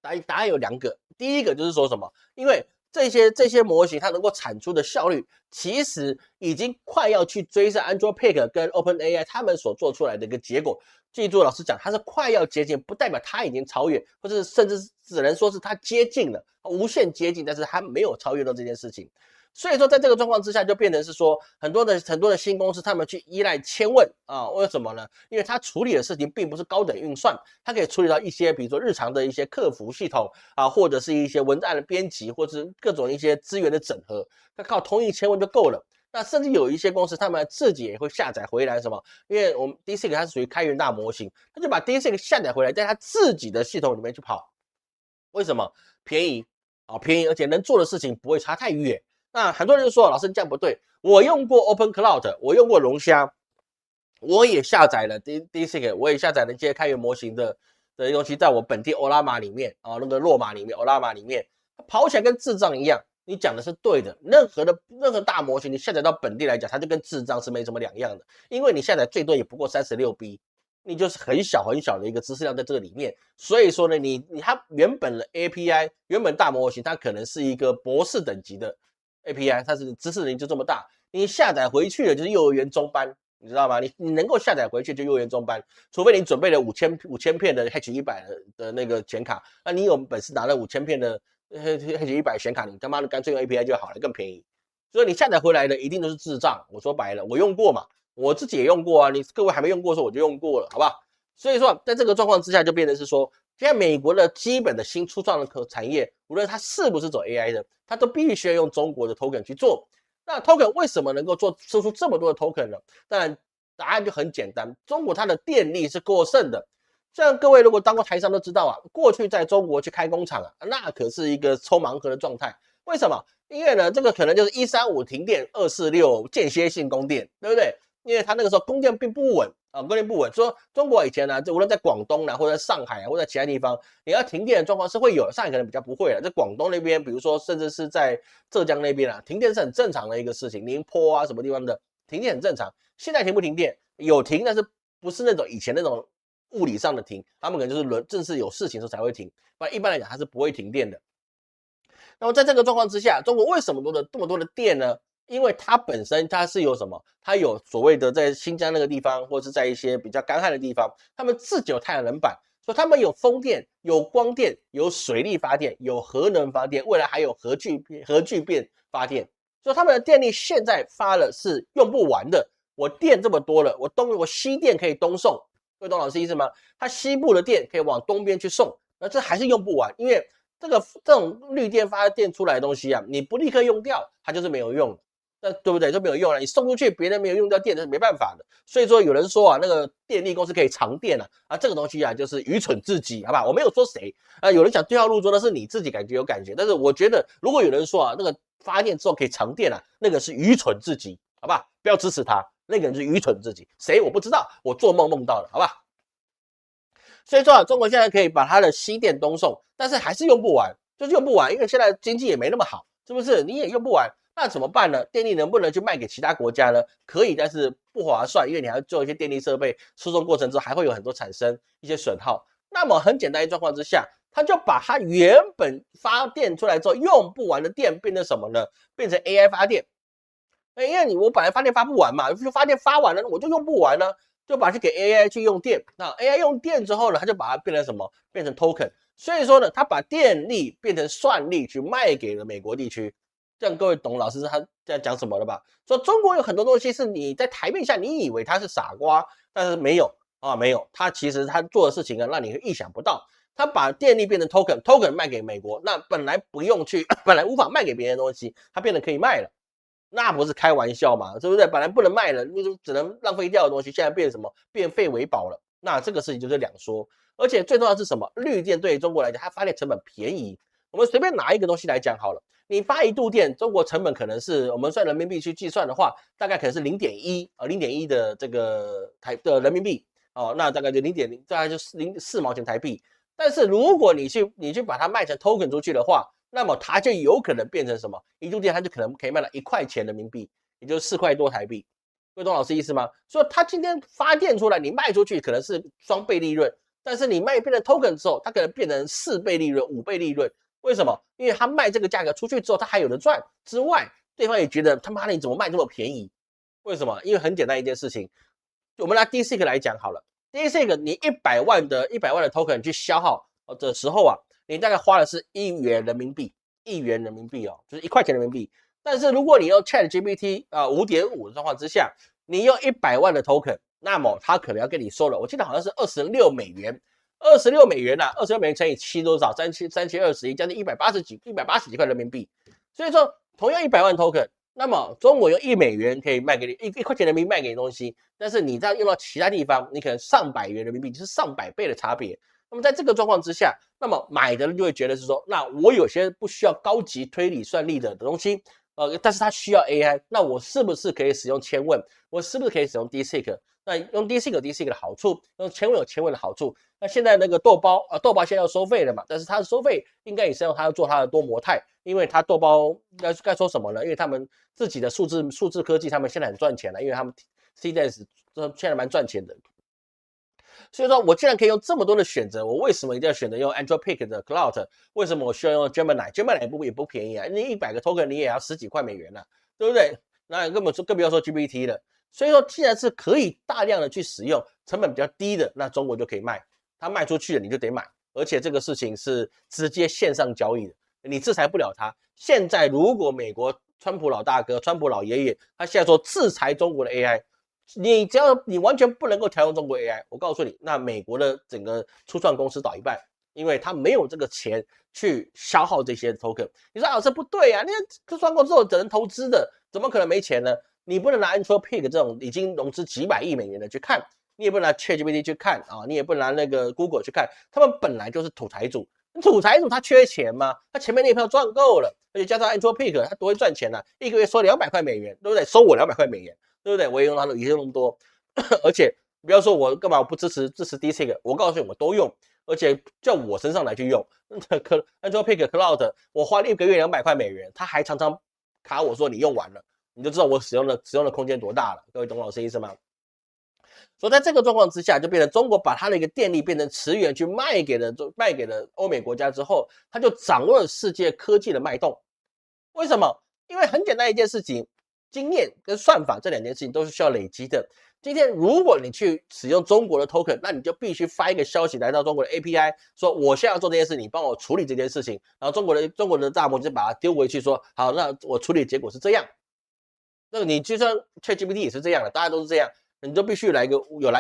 答案有两个。第一个就是说什么？因为这些模型它能够产出的效率，其实已经快要去追上 Anthropic 跟 OpenAI 他们所做出来的一个结果。记住老师讲，它是快要接近，不代表它已经超越，或者甚至只能说是它接近了，无限接近，但是它没有超越到这件事情。所以说，在这个状况之下，就变成是说，很多的新公司，他们去依赖千问为什么呢？因为它处理的事情并不是高等运算，它可以处理到一些，比如说日常的一些客服系统或者是一些文案的编辑，或者是各种一些资源的整合，它靠同一千问就够了。那甚至有一些公司，他们自己也会下载回来什么？因为我们 DeepSeek 它是属于开源大模型，他就把 DeepSeek 下载回来，在他自己的系统里面去跑。为什么？便宜便宜，而且能做的事情不会差太远。那很多人就说，老师这样不对，我用过 Open Cloud， 我用过龙虾，我也下载了 DeepSeek， 我也下载了一些开源模型的东西，在我本地欧拉玛里面那个洛马里面，欧拉玛里面跑起来跟智障一样。你讲的是对的，任何大模型，你下载到本地来讲，它就跟智障是没什么两样的，因为你下载最多也不过36B， 你就是很小的一个知识量在这个里面。所以说呢，它原本的 API， 原本大模型，它可能是一个博士等级的 API， 它是知识能力就这么大，你下载回去的就是幼儿园中班，你知道吗？你能够下载回去就幼儿园中班，除非你准备了5000片的 H100 的那个显卡，那你有本事拿了5000片的H100 显卡，你他妈的干脆用 API 就好了，更便宜。所以你下载回来的一定都是智障。我说白了，我用过嘛，我自己也用过你各位还没用过的时候我就用过了，好不好？所以说，在这个状况之下，就变成是说，现在美国的基本的新初创的产业，无论它是不是走 AI 的，它都必须要用中国的 token 去做。那 token 为什么能够做出这么多的 token 呢？当然，答案就很简单，中国它的电力是过剩的。像各位如果当过台商都知道啊，过去在中国去开工厂啊，那可是一个抽盲盒的状态。为什么？因为呢，这个可能就是135停电，246间歇性供电，对不对？因为它那个时候供电并不稳啊，供电不稳。说中国以前呢，无论在广东或者在上海或者在其他地方，你要停电的状况是会有，上海可能比较不会了。在广东那边，比如说甚至是在浙江那边啊，停电是很正常的一个事情。宁波啊什么地方的停电很正常。现在停不停电？有停，但是不是那种以前那种物理上的停，他们可能就是正式有事情的时候才会停，不然一般来讲它是不会停电的。那么在这个状况之下，中国为什么这么多的电呢？因为它本身它是有什么？它有所谓的在新疆那个地方，或是在一些比较干旱的地方，他们自己有太阳能板，所以他们有风电、有光电、有水力发电、有核能发电，未来还有核聚变发电，所以他们的电力现在发了是用不完的。我电这么多了，我西电可以东送，各位懂老师意思吗？它西部的电可以往东边去送，那这还是用不完，因为这种绿电发电出来的东西啊，你不立刻用掉，它就是没有用的。那对不对？就没有用了。你送出去，别人没有用掉电，这是没办法的。所以说，有人说啊，那个电力公司可以长电啊，这个东西啊，就是愚蠢至极，好吧？我没有说谁啊，有人讲对号入座，那是你自己感觉有感觉。但是我觉得，如果有人说啊，那个发电之后可以长电那个是愚蠢至极，好吧？不要支持他，那个人是愚蠢至极。谁我不知道，我做梦梦到了，好吧？所以说啊，中国现在可以把它的西电东送，但是还是用不完，就是用不完，因为现在经济也没那么好，是不是？你也用不完。那怎么办呢？电力能不能去卖给其他国家呢？可以，但是不划算，因为你还要做一些电力设备，输送过程中还会有很多产生一些损耗。那么很简单的状况之下，他就把它原本发电出来之后用不完的电变成什么呢？变成 AI 发电。因为我本来发电发不完嘛，就发电发完了，我就用不完了，就把它给 AI 去用电。那 AI 用电之后呢，它就把它变成什么？变成 token。所以说呢，它把电力变成算力去卖给了美国地区。这样各位懂老师他在讲什么了吧？说中国有很多东西是你在台面下你以为他是傻瓜，但是没有啊，没有，他其实他做的事情啊，让你意想不到。他把电力变成 token 卖给美国，那本来不用去，本来无法卖给别人的东西，它变得可以卖了。那不是开玩笑嘛，是不是？本来不能卖了，就只能浪费掉的东西，现在变什么？变废为宝了。那这个事情就是两说。而且最重要的是什么？绿电对于中国来讲，它发电成本便宜。我们随便拿一个东西来讲好了，你发1度电，中国成本可能是我们算人民币去计算的话，大概可能是0.1的这个人民币哦，那大概就0.0，大概就4毛钱台币。但是如果你去把它卖成 token 出去的话，那么它就有可能变成什么？1度电它就可能可以卖到1块钱人民币，也就是4块多台币。各位懂老师意思吗？所以它今天发电出来，你卖出去可能是双倍利润，但是你变成 token 之后，它可能变成4倍利润、5倍利润。为什么？因为它卖这个价格出去之后，它还有的赚之外，对方也觉得他妈的你怎么卖这么便宜？为什么？因为很简单一件事情，我们拿 DeepSeek 来讲好了。DeepSeek 你100万的token 去消耗的时候啊，你大概花的是1元人民币，1元人民币哦，就是1块钱人民币。但是如果你用 ChatGPT 5.5的状况之下，你用100万的 token， 那么它可能要跟你收了，我记得好像是26美元，26美元26美元乘以7多少？3721，将近180几块人民币。所以说，同样100万 token，那么中国用1美元可以卖给你1块钱人民币卖给你东西，但是你再用到其他地方，你可能上百元人民币，就是上百倍的差别。那么在这个状况之下，那么买的人就会觉得是说，那我有些不需要高级推理算力的东西，但是它需要 AI，那我是不是可以使用千问？我是不是可以使用 DeepSeek？那用 DeepSeek 有 DeepSeek 的好处，用千问有千问的好处。那现在那个豆包现在要收费了嘛？但是它的收费应该也是要它要做它的多模态，因为它豆包该说什么呢？因为他们自己的数字科技，他们现在很赚钱了，因为他们 CDS 现在蛮赚钱的。所以说我既然可以用这么多的选择，我为什么一定要选择用 Anthropic 的 Cloud？ 为什么我需要用 Gemini？Gemini 也不便宜啊，你100个 token 你也要10几块美元对不对？那更不要说 GPT 了。所以说，既然是可以大量的去使用，成本比较低的，那中国就可以卖，它卖出去了你就得买，而且这个事情是直接线上交易的，你制裁不了它。现在如果美国川普老大哥、川普老爷爷，他现在说制裁中国的 AI。只要你完全不能够调用中国 AI， 我告诉你，那美国的整个初创公司倒一半，因为他没有这个钱去消耗这些 token。你说老师不对啊，那初创公司只能投资的，怎么可能没钱呢？你不能拿 Anthropic 这种已经融资几百亿美元的去看，你也不能拿 ChatGPT 去看啊，你也不能拿那个 Google 去看，他们本来就是土财主。土财主他缺钱吗？他前面那票赚够了，而且加上 Anthropic 他多会赚钱呢、一个月收200块美元，对不对？收我200块美元，对不对？我也用它的也用那么多，而且不要说我干嘛我不支持DeepSeek，我告诉你我都用，而且叫我身上来去用。Anthropic Cloud 我花了1个月200块美元，他还常常卡我说你用完了，你就知道我使用的空间多大了。各位懂老师意思吗？所以在这个状况之下，就变成中国把它的一个电力变成磁源去卖给了欧美国家之后，它就掌握了世界科技的脉动。为什么？因为很简单一件事情，经验跟算法这2件事情都是需要累积的。今天如果你去使用中国的 token， 那你就必须发一个消息来到中国的 API， 说我现在要做这件事，你帮我处理这件事情。然后中国的大模就把它丢回去说，好，那我处理的结果是这样。那你就算 ChatGPT 也是这样的，大家都是这样。你就必须有来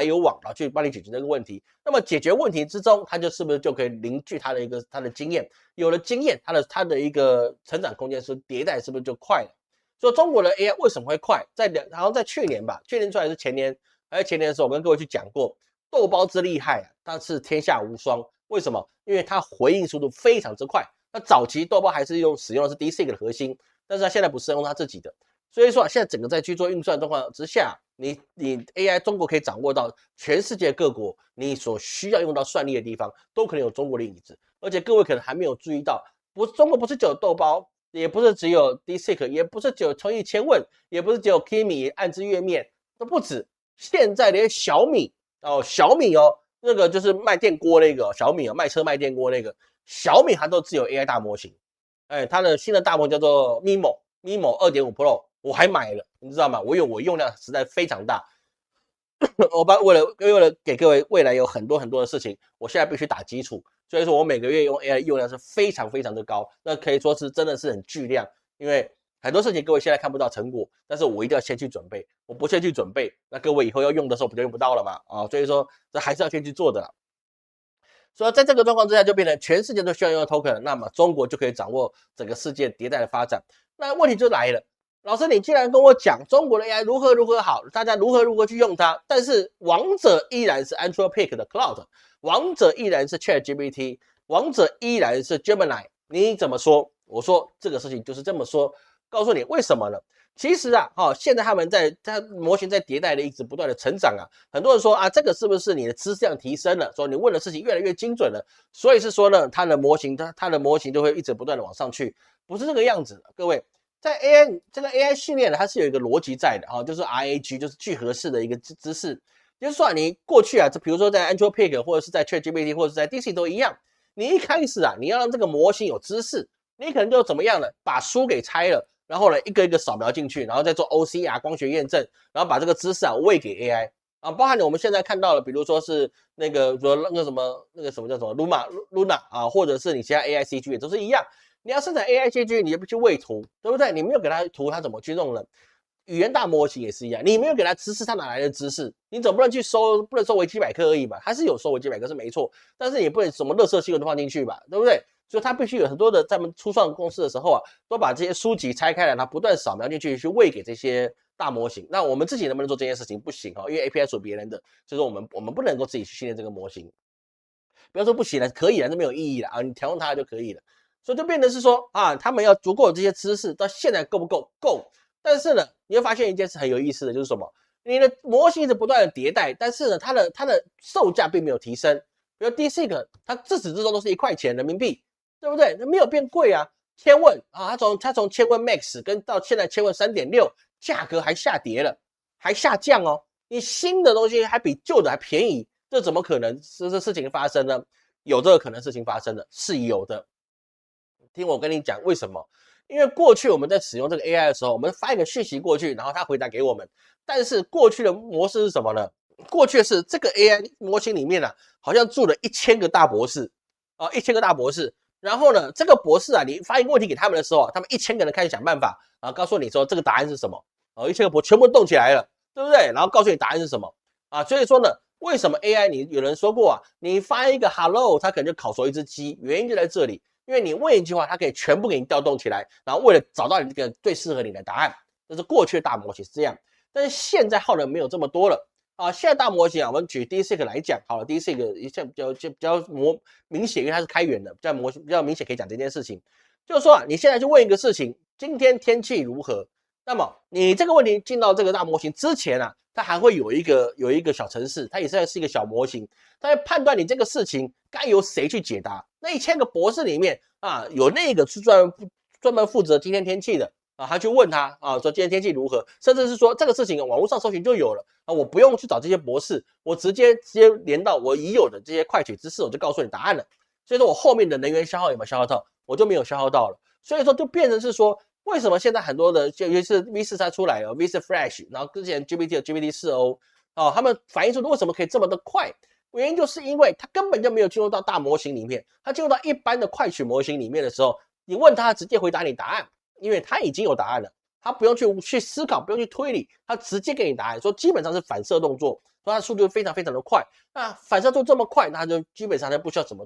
有往，然后去帮你解决这个问题。那么解决问题之中，它是不是就可以凝聚它的经验？有了经验，它的一个成长空间是迭代，是不是就快了？所以中国的 AI 为什么会快？好像在去年吧，去年出来是前年还是前年的时候，我跟各位去讲过，豆包之厉害啊，它是天下无双。为什么？因为它回应速度非常之快。那早期豆包还是使用的是 DeepSeek 的核心，但是它现在不是用它自己的。所以说现在整个在去做运算状况之下，你 AI 中国可以掌握到全世界各国你所需要用到算力的地方，都可能有中国的影子。而且各位可能还没有注意到，中国不是只有豆包，也不是只有 DeepSeek， 也不是只有创意千问，也不是只有 Kimi 暗之月面，都不止。现在连小米那个就是卖电锅那个小米卖车卖电锅那个小米，它都自有 AI 大模型。它的新的大模叫做 Mimo 2.5 Pro。我还买了，你知道吗？我用量实在非常大。为了给各位未来有很多的事情，我现在必须打基础，所以说我每个月用 AI 用量是非常的高，那可以说是真的是很巨量。因为很多事情各位现在看不到成果，但是我一定要先去准备，我不先去准备，那各位以后要用的时候不就用不到了嘛？所以说这还是要先去做的啦。所以在这个状况之下，就变成全世界都需要用 token， 那么中国就可以掌握整个世界迭代的发展。那问题就来了。老师，你既然跟我讲中国的 AI 如何好，大家如何去用它，但是王者依然是 Anthropic 的 Cloud， 王者依然是 ChatGPT， 王者依然是 Gemini， 你怎么说？我说这个事情就是这么说，告诉你为什么呢？其实啊，现在它模型在迭代的一直不断的成长啊，很多人说啊，这个是不是你的知识量提升了，说你问的事情越来越精准了，所以是说呢，它的模型就会一直不断的往上去，不是这个样子的，各位。在 AI 训练呢，它是有一个逻辑在的就是 RAG， 就是聚合式的一个知识。就是说你过去啊，比如说在 Anthropic 或者是在 ChatGPT 或者是在 DeepSeek 都一样，你一开始啊，你要让这个模型有知识，你可能就怎么样呢？把书给拆了，然后呢一个一个扫描进去，然后再做 OCR 光学验证，然后把这个知识啊喂给 AI 啊，包含我们现在看到的，比如说是那个什么叫什么 Luna 啊，或者是你其他 AI CG 也都是一样。你要生产 AI CG， 你就必须喂图，对不对？你没有给它图，它怎么去弄呢？语言大模型也是一样，你没有给它知识，它哪来的知识？你总不能不能收维基百科而已吧？它是有收维基百科是没错，但是你不能什么垃圾新闻都放进去吧，对不对？所以它必须有很多的在我们初创公司的时候啊，都把这些书籍拆开来，它不断扫描进去，去喂给这些大模型。那我们自己能不能做这件事情？不行因为 API 属别人的，所以说我们不能够自己去训练这个模型。不要说不行了，可以了，这没有意义了你调用它就可以了。所以就变成是说他们要足够的这些知识，到现在够不够？够。但是呢，你会发现一件事很有意思的，就是什么？你的模型一直不断的迭代，但是呢，它的售价并没有提升。比如 DeepSeek，它自始至终都是1块钱人民币，对不对？没有变贵啊。千问它从千问 Max 跟到现在千问 3.6， 价格还下跌了，还下降哦。你新的东西还比旧的还便宜，这怎么可能这事情发生呢？有这个可能事情发生的，是有的。听我跟你讲为什么？因为过去我们在使用这个 AI 的时候，我们发一个讯息过去，然后它回答给我们。但是过去的模式是什么呢？过去是这个 AI 模型里面好像住了1000个大博士1000个大博士。然后呢，这个博士你发一个问题给他们的时候，他们1000个人开始想办法告诉你说这个答案是什么1000个博士全部动起来了，对不对？然后告诉你答案是什么所以说呢，为什么 AI 有人说过你发一个 hello， 它可能就烤熟一只鸡，原因就在这里。因为你问一句话，它可以全部给你调动起来，然后为了找到你这个最适合你的答案。这是过去的大模型是这样，但是现在耗能没有这么多了啊。现在大模型啊，我们举 DeepSeek 来讲好了，DeepSeek 一下比较明显，因为它是开源的，比较明显可以讲这件事情。就是说啊，你现在就问一个事情，今天天气如何？那么你这个问题进到这个大模型之前啊，它还会有一个小程式，它也是一个小模型，它会判断你这个事情该由谁去解答。那1000个博士里面啊，有那个是专门负责今天天气的啊，他去问他啊，说今天天气如何，甚至是说这个事情网络上搜寻就有了啊，我不用去找这些博士，我直接连到我已有的这些快取知识，我就告诉你答案了。所以说我后面的能源消耗有没有消耗到？我就没有消耗到了。所以说就变成是说，为什么现在很多的，尤其是 V4才出来哦 ，V4 Flash， 然后之前 GPT 的 GPT-4o 哦，他们反映出为什么可以这么的快？原因就是因为它根本就没有进入到大模型里面，它进入到一般的快取模型里面的时候，你问他直接回答你答案，因为他已经有答案了，他不用去思考，不用去推理，他直接给你答案，说基本上是反射动作，说它速度非常非常的快。那反射度这么快，那就基本上就不需要什么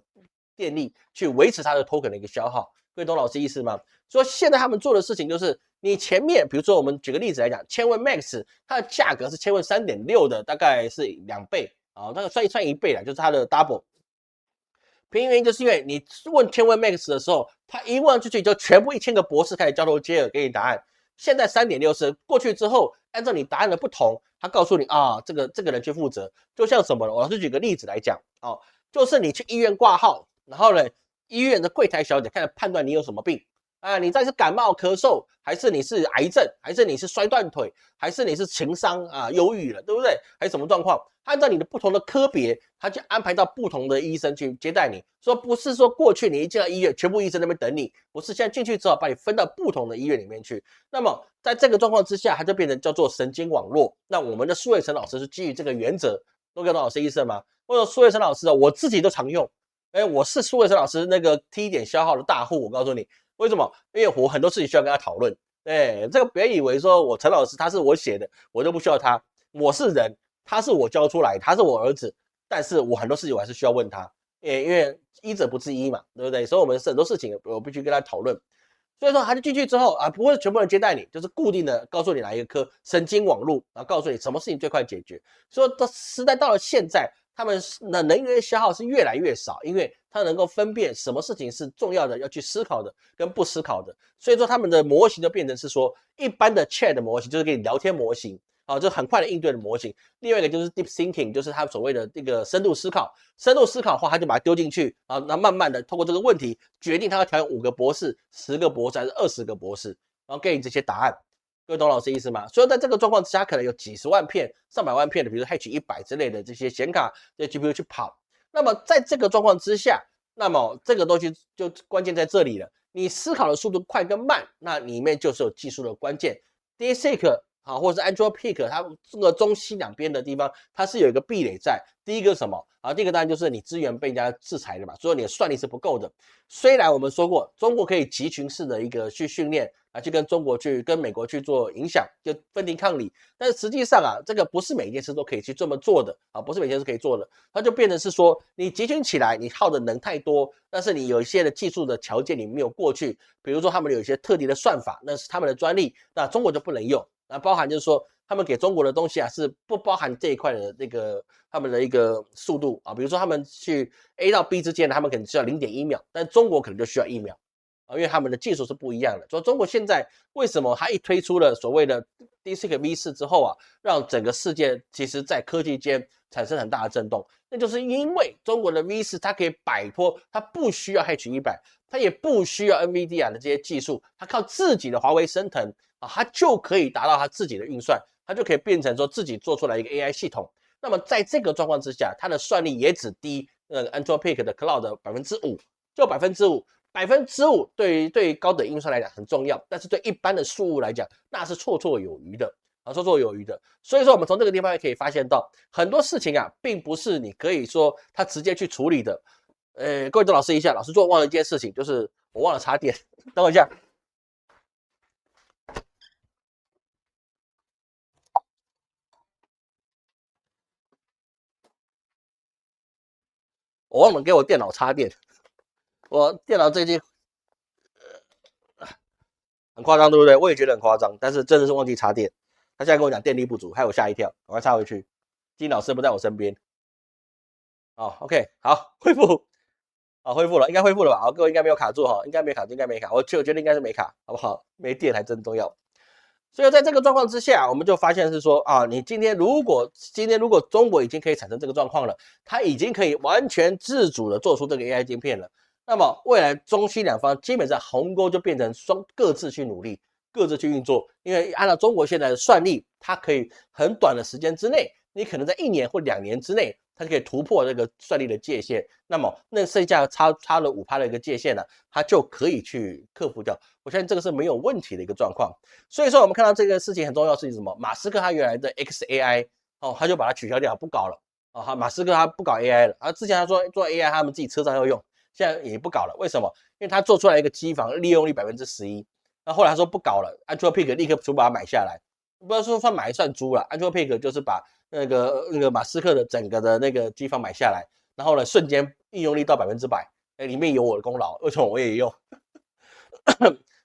电力去维持它的 token 的一个消耗。各位懂老师意思吗？所以现在他们做的事情就是，你前面比如说我们举个例子来讲，千问 Max 它的价格是千问3.6的，大概是2倍啊，那个算1倍了，就是它的 double。原因就是因为你问千问 Max 的时候，他一问出去就全部1000个博士开始交头接耳给你答案。现在3.6是过去之后，按照你答案的不同，他告诉你啊，这个人去负责。就像什么呢？我老师举个例子来讲哦，就是你去医院挂号，然后呢，医院的柜台小姐开始判断你有什么病啊，你在是感冒咳嗽，还是你是癌症，还是你是摔断腿，还是你是情伤啊忧郁了，对不对？还是什么状况？按照你的不同的科别，他就安排到不同的医生去接待你。说不是说过去你一进到医院，全部医生那边等你，不是现在进去之后把你分到不同的医院里面去。那么在这个状况之下，它就变成叫做神经网络。那我们的苏伟成老师是基于这个原则，都给老师意思吗？或者苏伟成老师啊，我自己都常用。我是苏伟成老师那个 T 点消耗的大户，我告诉你为什么？因为我很多事情需要跟他讨论。这个别以为说我陈老师他是我写的，我就不需要他。我是人，他是我教出来，他是我儿子，但是我很多事情我还是需要问他，因为医者不治医嘛，对不对？所以我们很多事情我必须跟他讨论。所以说他就进去之后啊，不会全部人接待你，就是固定的告诉你哪一个科神经网络，然后告诉你什么事情最快解决。所以时代到了现在，他们的能源消耗是越来越少，因为它能够分辨什么事情是重要的要去思考的跟不思考的。所以说他们的模型就变成是说一般的 Chat 的模型，就是跟你聊天模型。就很快的应对的模型。另外一个就是 deep thinking， 就是他所谓的这个深度思考。深度思考的话，他就把它丢进去啊，那慢慢的透过这个问题决定他要调用5个博士、10个博士还是20个博士，然后给你这些答案。各位懂老师意思吗？所以在这个状况之下，可能有几十万片、上百万片的，比如 H100 之类的这些显卡、这些 GPU 去跑。那么在这个状况之下，那么这个东西就关键在这里了。你思考的速度快跟慢，那里面就是有技术的关键。DeepSeek或者是 Anthropic， 它这个中西两边的地方，它是有一个壁垒在。第一个什么啊？第一个当然就是你资源被人家制裁的嘛，所以你的算力是不够的。虽然我们说过，中国可以集群式的一个去训练啊，去跟美国去做影响，就分庭抗礼。但是实际上啊，这个不是每一件事都可以去这么做的啊，不是每件事可以做的。它就变成是说，你集群起来，你耗的能太多，但是你有一些的技术的条件你没有过去，比如说他们有一些特定的算法，那是他们的专利，那中国就不能用。那包含就是说，他们给中国的东西啊，是不包含这一块的那个他们的一个速度啊，比如说他们去 A 到 B 之间，他们可能需要0.1秒，但中国可能就需要1秒啊，因为他们的技术是不一样的。所以中国现在为什么它一推出了所谓的 DeepSeek V4之后啊，让整个世界其实在科技间产生很大的震动，那就是因为中国的 V4它可以摆脱，它不需要 H100，它也不需要 NVIDIA 的这些技术，它靠自己的华为升腾。它就可以达到它自己的运算，它就可以变成说自己做出来一个 AI 系统。那么在这个状况之下，它的算力也只低Anthropic 的 Cloud 的5%，就5%，5%对于高等运算来讲很重要，但是对一般的事物来讲，那是绰绰有余的啊，绰绰有余的。所以说，我们从这个地方也可以发现到，很多事情啊，并不是你可以说它直接去处理的。各位周老师一下，老师忘了一件事情，就是我忘了插电，等我一下。我忘了给我电脑插电，我电脑最近很夸张，对不对？我也觉得很夸张，但是真的是忘记插电。他现在跟我讲电力不足，害我吓一跳，赶快插回去。金老师不在我身边。哦，OK，好，恢复。好，恢复了，应该恢复了吧？好，各位应该没有卡住哈，应该没卡，应该没卡。我觉得应该是没卡，好不好？没电还真重要。所以在这个状况之下，我们就发现是说啊，你今天如果中国已经可以产生这个状况了，它已经可以完全自主的做出这个 AI 晶片了，那么未来中西两方基本上鸿沟就变成各自去努力，各自去运作。因为按照中国现在的算力，它可以很短的时间之内，你可能在1年或2年之内，它就可以突破这个算力的界限。那么那剩下差了5%的一个界限呢，它就可以去克服掉。我相信这个是没有问题的一个状况。所以说我们看到这个事情很重要的是什么？马斯克他原来的 XAI 哦，他就把它取消掉，不搞了。哦，马斯克他不搞 AI 了。之前他说做 AI 他们自己车上要用，现在也不搞了。为什么？因为他做出来一个机房利用率11%。那后来他说不搞了 ，Anthropic 立刻就把它买下来。不知道说算买算租了 ，Anthropic 就是把那个马斯克的整个的那个机房买下来，然后呢瞬间应用率到100%，里面有我的功劳，为什么我也用？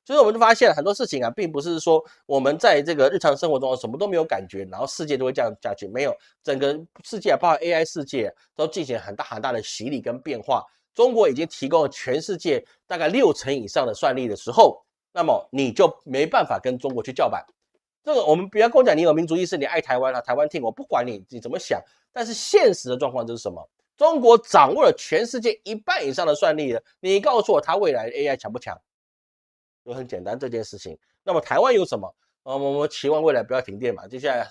所以我们就发现很多事情啊，并不是说我们在这个日常生活中什么都没有感觉，然后世界就会这样下去。没有，整个世界包括 AI 世界都进行很大的洗礼跟变化。中国已经提供了全世界大概60%以上的算力的时候，那么你就没办法跟中国去叫板。这个我们不要跟我讲你有民族意识，你爱台湾啊，台湾听我不管你怎么想，但是现实的状况就是什么？中国掌握了全世界1半以上的算力了，你告诉我它未来的 AI 强不强？就很简单这件事情。那么台湾有什么？我们期望未来不要停电嘛，接下来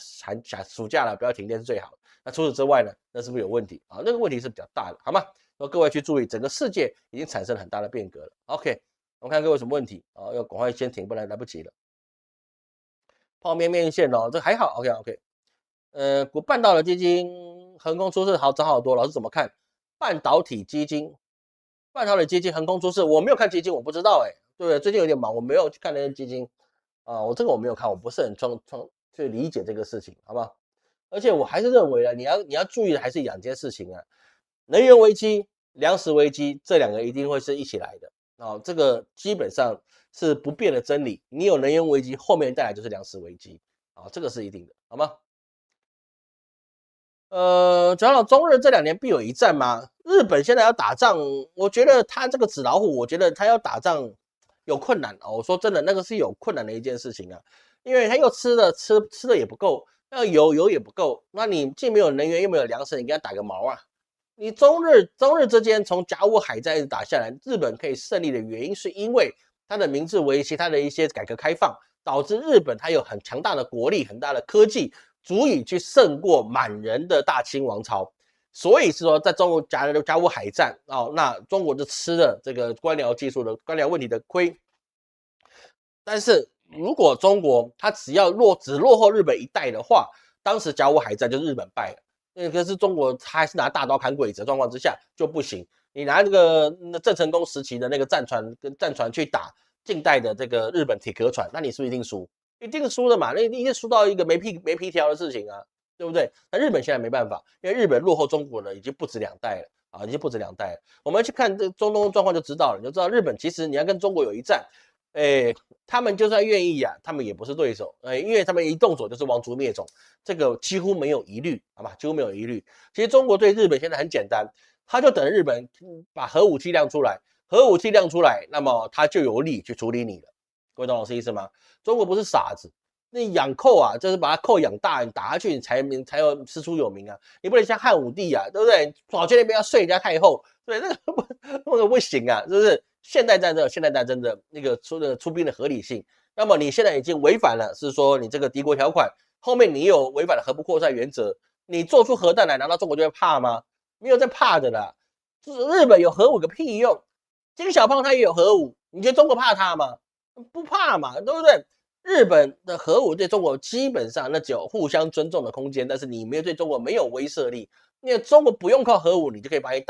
暑假了不要停电是最好的。那除此之外呢，那是不是有问题啊？那个问题是比较大的，好吗？那各位去注意，整个世界已经产生了很大的变革了。OK，我们看各位有什么问题啊？要赶快先停，不然来不及了。泡面面线哦，这还好。OK，我半导体基金横空出世，涨好多。老师怎么看？半导体基金横空出世，我没有看基金，我不知道对不对？最近有点忙，我没有去看那些基金啊，我没有看，我不是很去理解这个事情，好不好？而且我还是认为你要注意的还是2件事情啊，能源危机、粮食危机这2个一定会是一起来的这个基本上是不变的真理。你有能源危机，后面带来就是粮食危机这个是一定的，好吗？讲到中日这2年必有一战吗？日本现在要打仗，我觉得他这个纸老虎，我觉得他要打仗有困难我说真的，那个是有困难的一件事情啊，因为他又吃的也不够，那油也不够，那你既没有能源又没有粮食，你跟他打个毛啊？你中日之间从甲午海战一直打下来，日本可以胜利的原因是因为它的明治维新，它的一些改革开放，导致日本它有很强大的国力、很大的科技，足以去胜过满人的大清王朝。所以是说，在中国甲午海战那中国就吃了这个官僚技术的官僚问题的亏。但是如果中国它只落后日本一代的话，当时甲午海战就日本败了。可是中国还是拿大刀砍鬼子的状况之下就不行。你拿这个郑成功时期的那个战船去打近代的这个日本铁壳船，那你是不是一定输？一定输的嘛，那一定输到一个没皮条的事情啊，对不对？那日本现在没办法，因为日本落后中国了已经不止2代了已经不止2代了。我们去看这中东状况就知道了，你就知道日本其实你要跟中国有一战，他们就算愿意他们也不是对手，因为他们一动手就是亡族灭种，这个几乎没有疑虑，好吧？几乎没有疑虑。其实中国对日本现在很简单，他就等日本把核武器亮出来，那么他就有理去处理你了。各位懂我意思吗？中国不是傻子，那养寇就是把它寇养大，你打下去你才有师出有名啊！你不能像汉武帝对不对？跑去那边要睡人家太后，对那个不行是不是？现代战争的那个出兵的合理性，那么你现在已经违反了，是说你这个敌国条款，后面你有违反了核不扩散原则，你做出核弹来，难道中国就会怕吗？没有在怕的啦，日本有核武个屁用，金小胖他也有核武，你觉得中国怕他吗？不怕嘛，对不对？日本的核武对中国基本上那只有互相尊重的空间，但是你没有对中国没有威慑力，因为中国不用靠核武，你就可以把你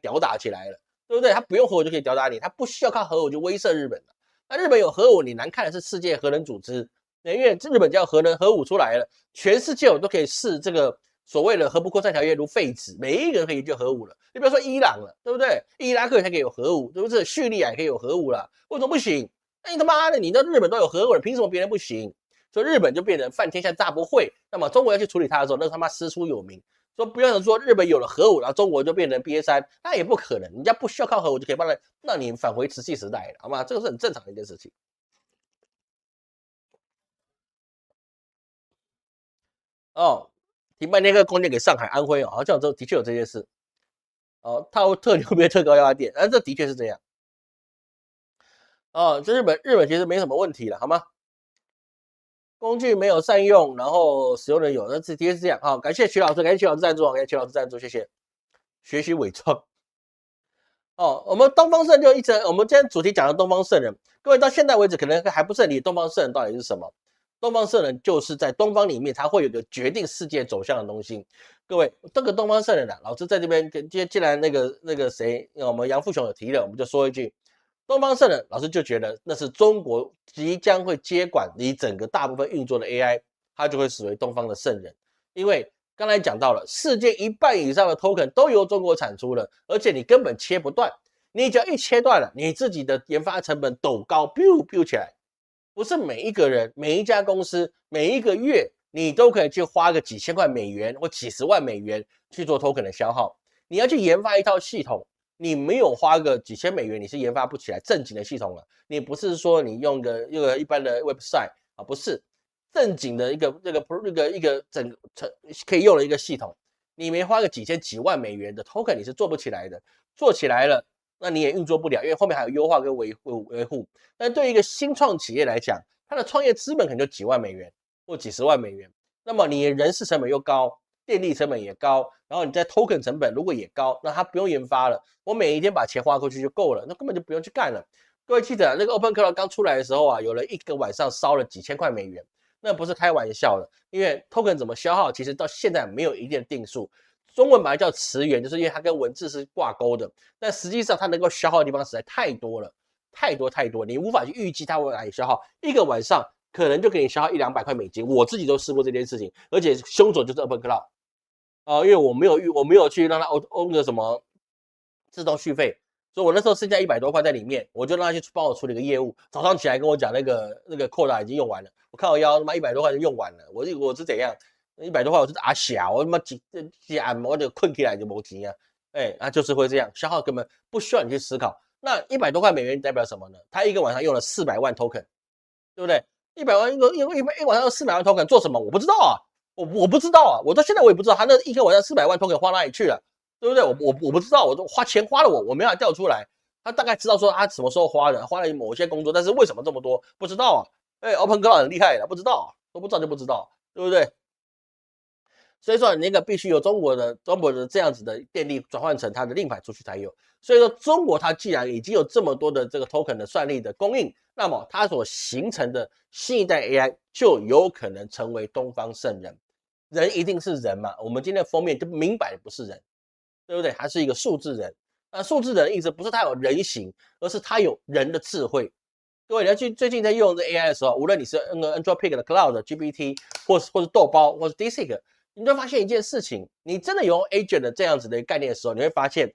吊打起来了，对不对？他不用核武就可以吊打你，他不需要靠核武就威慑日本了。那日本有核武，你难看的是世界核能组织，因为日本只要核武出来了，全世界都可以视这个所谓的核不扩散条约如废纸，每一个人可以研究核武了。你比如说伊朗了，对不对？伊拉克才可以有核武，对不对？叙利亚也可以有核武了，为什么不行？哎，他妈的，你的日本都有核武了，凭什么别人不行？所以日本就变成犯天下大不讳。那么中国要去处理它的时候，那他妈师出有名。说不要说日本有了核武，然后中国就变成瘪三，那也不可能，人家不需要靠核武就可以帮让你返回瓷器时代了，好吗？这个是很正常的一件事情。哦，停半天个供电给上海、安徽哦，好像的确有这件事。哦，特牛逼特高压电，这的确是这样。哦，这日本其实没什么问题了，好吗？工具没有善用，然后使用人有，那的确是这样。好，感谢徐老师，感谢徐老师赞助，感谢徐老师赞助，谢谢。学习伪装。哦，我们东方圣就一直，我们今天主题讲的东方圣人，各位到现在为止可能还不是很理解东方圣人到底是什么。东方圣人就是在东方里面，它会有个决定世界走向的东西。各位，这个东方圣人啊，老师在这边跟既然那个谁，我们杨富雄有提了，我们就说一句，东方圣人，老师就觉得那是中国即将会接管你整个大部分运作的 AI，它就会视为东方的圣人，因为刚才讲到了，世界一半以上的 token 都由中国产出了，而且你根本切不断，你只要一切断了，你自己的研发成本陡高，biu biu 起来。不是每一个人、每一家公司、每一个月，你都可以去花个几千块美元或几十万美元去做 token 的消耗。你要去研发一套系统，你没有花个几千美元，你是研发不起来正经的系统了。你不是说你用个一般的 website 啊，不是正经的一个可以用的一个系统，你没花个几千几万美元的 token，你是做不起来的。做起来了，那你也运作不了，因为后面还有优化跟维护。但对于一个新创企业来讲，它的创业资本可能就几万美元或几十万美元，那么你人事成本又高，电力成本也高，然后你在 token 成本如果也高，那它不用研发了，我每一天把钱花过去就够了，那根本就不用去干了。各位记得那个 Open Cloud 刚出来的时候啊，有人一个晚上烧了几千块美元，那不是开玩笑的，因为 token 怎么消耗，其实到现在没有一定的定数。中文本来叫词源，就是因为它跟文字是挂钩的，但实际上它能够消耗的地方实在太多了，太多太多，你无法去预计它会哪里消耗。一个晚上可能就给你消耗100-200块美金，我自己都试过这件事情，而且凶手就是 Open Cloud 因为我没有去让它那个什么自动续费，所以我那时候剩下100多块在里面，我就让他去帮我处理个业务。早上起来跟我讲那个扣打已经用完了，我靠腰他妈100多块就用完了，我是怎样？100多块我是阿小，我他妈几按摩就困起来就没钱啊！他就是会这样消耗，根本不需要你去思考。那100多块美元代表什么呢？他一个晚上用了400万 token，对不对？100万一晚上用400万 token 做什么？我不知道啊，我不知道啊，我到现在我也不知道他那一个晚上400万 token 花哪里去了。对不对？我不知道，我都花钱花了我没法调出来。他大概知道说他什么时候花的，花了某些工作，但是为什么这么多不知道啊？Open Cloud 很厉害的，不知道啊，都不知道就不知道，对不对？所以说那个必须由中国的这样子的电力转换成它的令牌出去才有。所以说中国它既然已经有这么多的这个 token 的算力的供应，那么它所形成的新一代 AI 就有可能成为东方圣人。人一定是人嘛？我们今天的封面就明摆不是人。对不对？还是一个数字人。那数字人的意思不是他有人形，而是他有人的智慧。各位，你要去最近在用这 AI 的时候，无论你是那个 Anthropic 的 Cloud GPT，或是豆包，或是 DeepSeek，你会发现一件事情：你真的有 Agent 的这样子的概念的时候，你会发现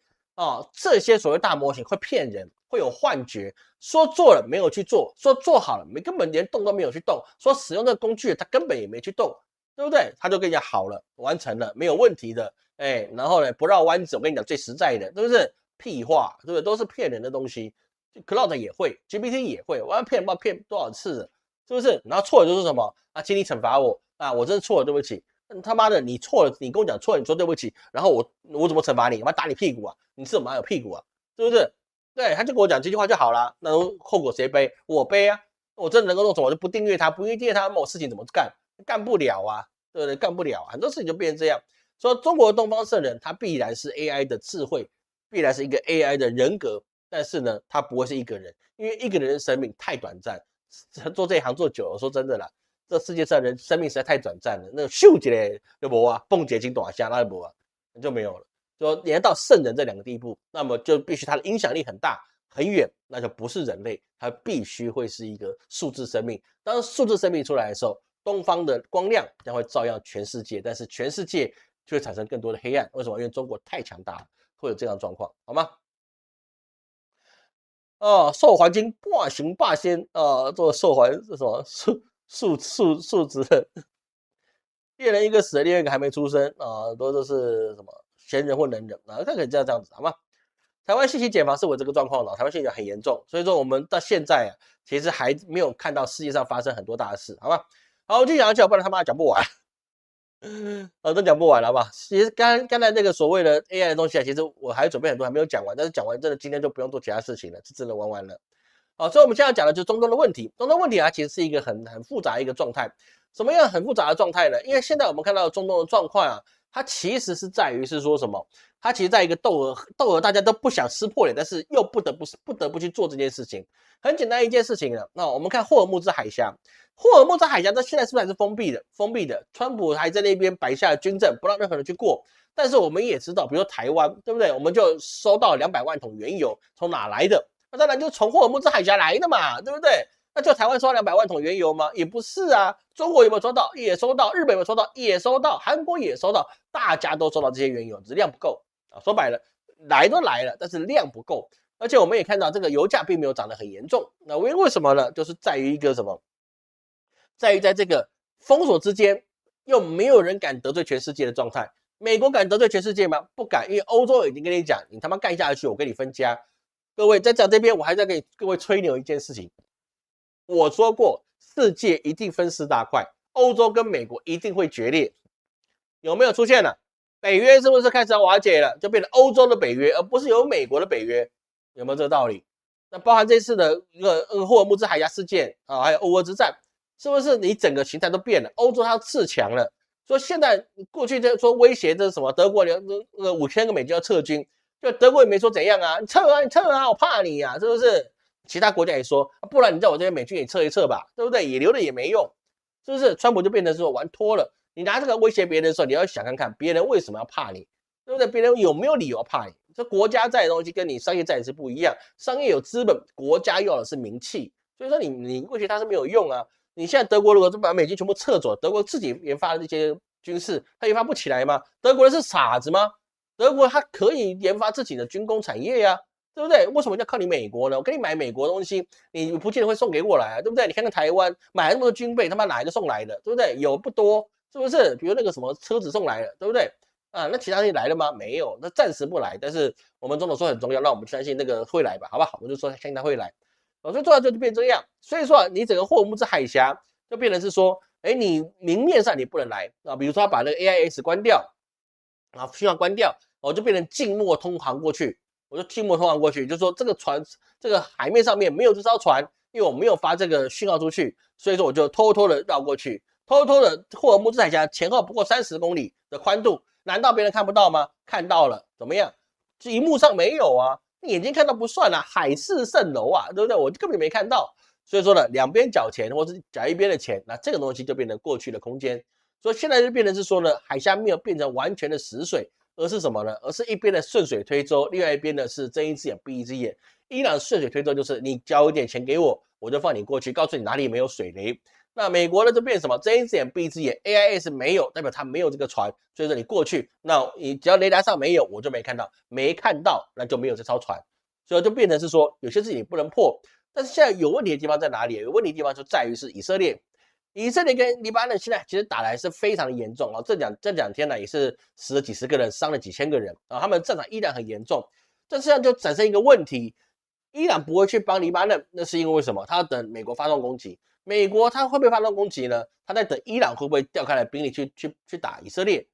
这些所谓大模型会骗人，会有幻觉，说做了没有去做，说做好了根本连动都没有去动，说使用这个工具他根本也没去动，对不对？他就跟你讲好了，完成了，没有问题的。然后呢，不绕弯子，我跟你讲最实在的，是不是？屁话，对不对？都是骗人的东西。Cloud 也会，GPT 也会，我要骗多少次了，是不是？然后错的就是什么啊？请你惩罚我啊！我真的错了，对不起。他妈的，你错了，你跟我讲错了，你说对不起，然后我怎么惩罚你？我打你屁股啊？你是哪有屁股啊？是不是？对，他就跟我讲这句话就好了。那后果谁背？我背啊！我真的能够弄什么？我就不订阅他，不订阅他，某事情怎么干？干不了啊，对不对？干不了，很多事情就变成这样。说中国东方圣人，他必然是 AI 的智慧，必然是一个 AI 的人格，但是呢，他不会是一个人，因为一个人的生命太短暂。做这一行做久了，说真的啦，这世界上人生命实在太短暂了。那个秀起来就没啊，蹦结晶短下那就没啊，就没有了。说你要到圣人这两个地步，那么就必须他的影响力很大很远，那就不是人类，他必须会是一个数字生命。当数字生命出来的时候，东方的光亮将会照耀全世界，但是全世界就会产生更多的黑暗。为什么？因为中国太强大了，会有这样的状况，好吗？受环境半行半仙做受环是什么数值的，猎人一个死了，另外一个还没出生都是什么闲人或能人他可以这样子好吗？台湾信息茧房是我这个状况台湾信息很严重，所以说我们到现在其实还没有看到世界上发生很多大事，好吧？好，我就讲不然他妈讲不完。都讲不完了吧？其实刚才那个所谓的 AI 的东西其实我还准备很多还没有讲完，但是讲完真的今天就不用做其他事情了，是真的玩完了。所以我们现在讲的就是中东的问题。中东问题其实是一个很复杂的一个状态。什么样很复杂的状态呢？因为现在我们看到中东的状况它其实是在于是说什么？它其实在一个斗鹅，大家都不想撕破脸，但是又不得不去做这件事情。很简单一件事情那我们看霍尔木兹海峡，霍尔木兹海峡它现在是不是还是封闭的？川普还在那边摆下军政，不让任何人去过。但是我们也知道，比如说台湾，对不对？我们就收到200万桶原油，从哪来的？那当然就从霍尔木兹海峡来的嘛，对不对？那就台湾收到200万桶原油吗？也不是啊。中国有没有收到？也收到。日本有没有收到？也收到。韩国也收到。大家都收到这些原油，只是量不够说白了，来都来了，但是量不够。而且我们也看到这个油价并没有涨得很严重。那为什么呢？就是在于一个什么？在于在这个封锁之间，又没有人敢得罪全世界的状态。美国敢得罪全世界吗？不敢，因为欧洲已经跟你讲，你他妈干下去，我跟你分家。各位在讲这边，我还在给各位吹牛一件事情。我说过，世界一定分4大块，欧洲跟美国一定会决裂。有没有出现了？北约是不是开始要瓦解了？就变成欧洲的北约，而不是有美国的北约？有没有这个道理？那包含这次的一个霍尔木兹海峡事件还有俄乌之战，是不是你整个形态都变了？欧洲它要自强了，所以现在过去就说威胁这什么德国5000个美军要撤军，就德国也没说怎样你撤啊，我怕你是不是？其他国家也说，不然你在我这边美军也撤一撤吧，对不对？也留了也没用，是不是？川普就变成说玩脱了。你拿这个威胁别人的时候，你要想看看别人为什么要怕你，对不对？别人有没有理由要怕你？这国家债的东西跟你商业债是不一样，商业有资本，国家要的是名气，所以说你威胁它是没有用你现在德国如果把美军全部撤走，德国自己研发的这些军事，它研发不起来吗？德国人是傻子吗？德国它可以研发自己的军工产业对不对？为什么要靠你美国呢？我给你买美国的东西，你不见得会送给我来对不对？你看看台湾买那么多军备，他妈哪一个送来的，对不对？有不多，是不是？比如那个什么车子送来了，对不对？那其他东西来了吗？没有，那暂时不来。但是我们总统说很重要，让我们相信那个会来吧，好不好？我就说相信他会来。最重要就变这样。所以说你整个霍尔木兹海峡就变成是说，你明面上你不能来比如说他把那个 AIS 关掉讯号关掉，我就变成静默通航过去。我就静默通航过去，就是说这个船，这个海面上面没有这艘船，因为我没有发这个讯号出去，所以说我就偷偷的绕过去，偷偷的霍尔木兹海峡前后不过30公里的宽度，难道别人看不到吗？看到了，怎么样？荧幕上没有你眼睛看到不算海市蜃楼对不对？我根本没看到，所以说呢，两边缴钱或是缴一边的钱，那这个东西就变成过去的空间，所以现在就变成是说呢，海峡没有变成完全的死水。而是什么呢？而是一边的顺水推舟，另外一边呢是睁一只眼闭一只眼。伊朗顺水推舟就是你交一点钱给我，我就放你过去，告诉你哪里没有水雷。那美国呢就变什么？睁一只眼闭一只眼 ，AIS 没有，代表它没有这个船，所以说你过去，那你只要雷达上没有，我就没看到，没看到那就没有这艘船，所以就变成是说有些事情不能破。但是现在有问题的地方在哪里？有问题的地方就在于是以色列。以色列跟黎巴嫩现在其实打来是非常的严重这两天呢也是死了几十个人，伤了几千个人他们战场依然很严重。这实际上就产生一个问题，伊朗不会去帮黎巴嫩，那是因为什么？他要等美国发动攻击。美国他会不会发动攻击呢？他在等伊朗会不会调开来兵力去打以色列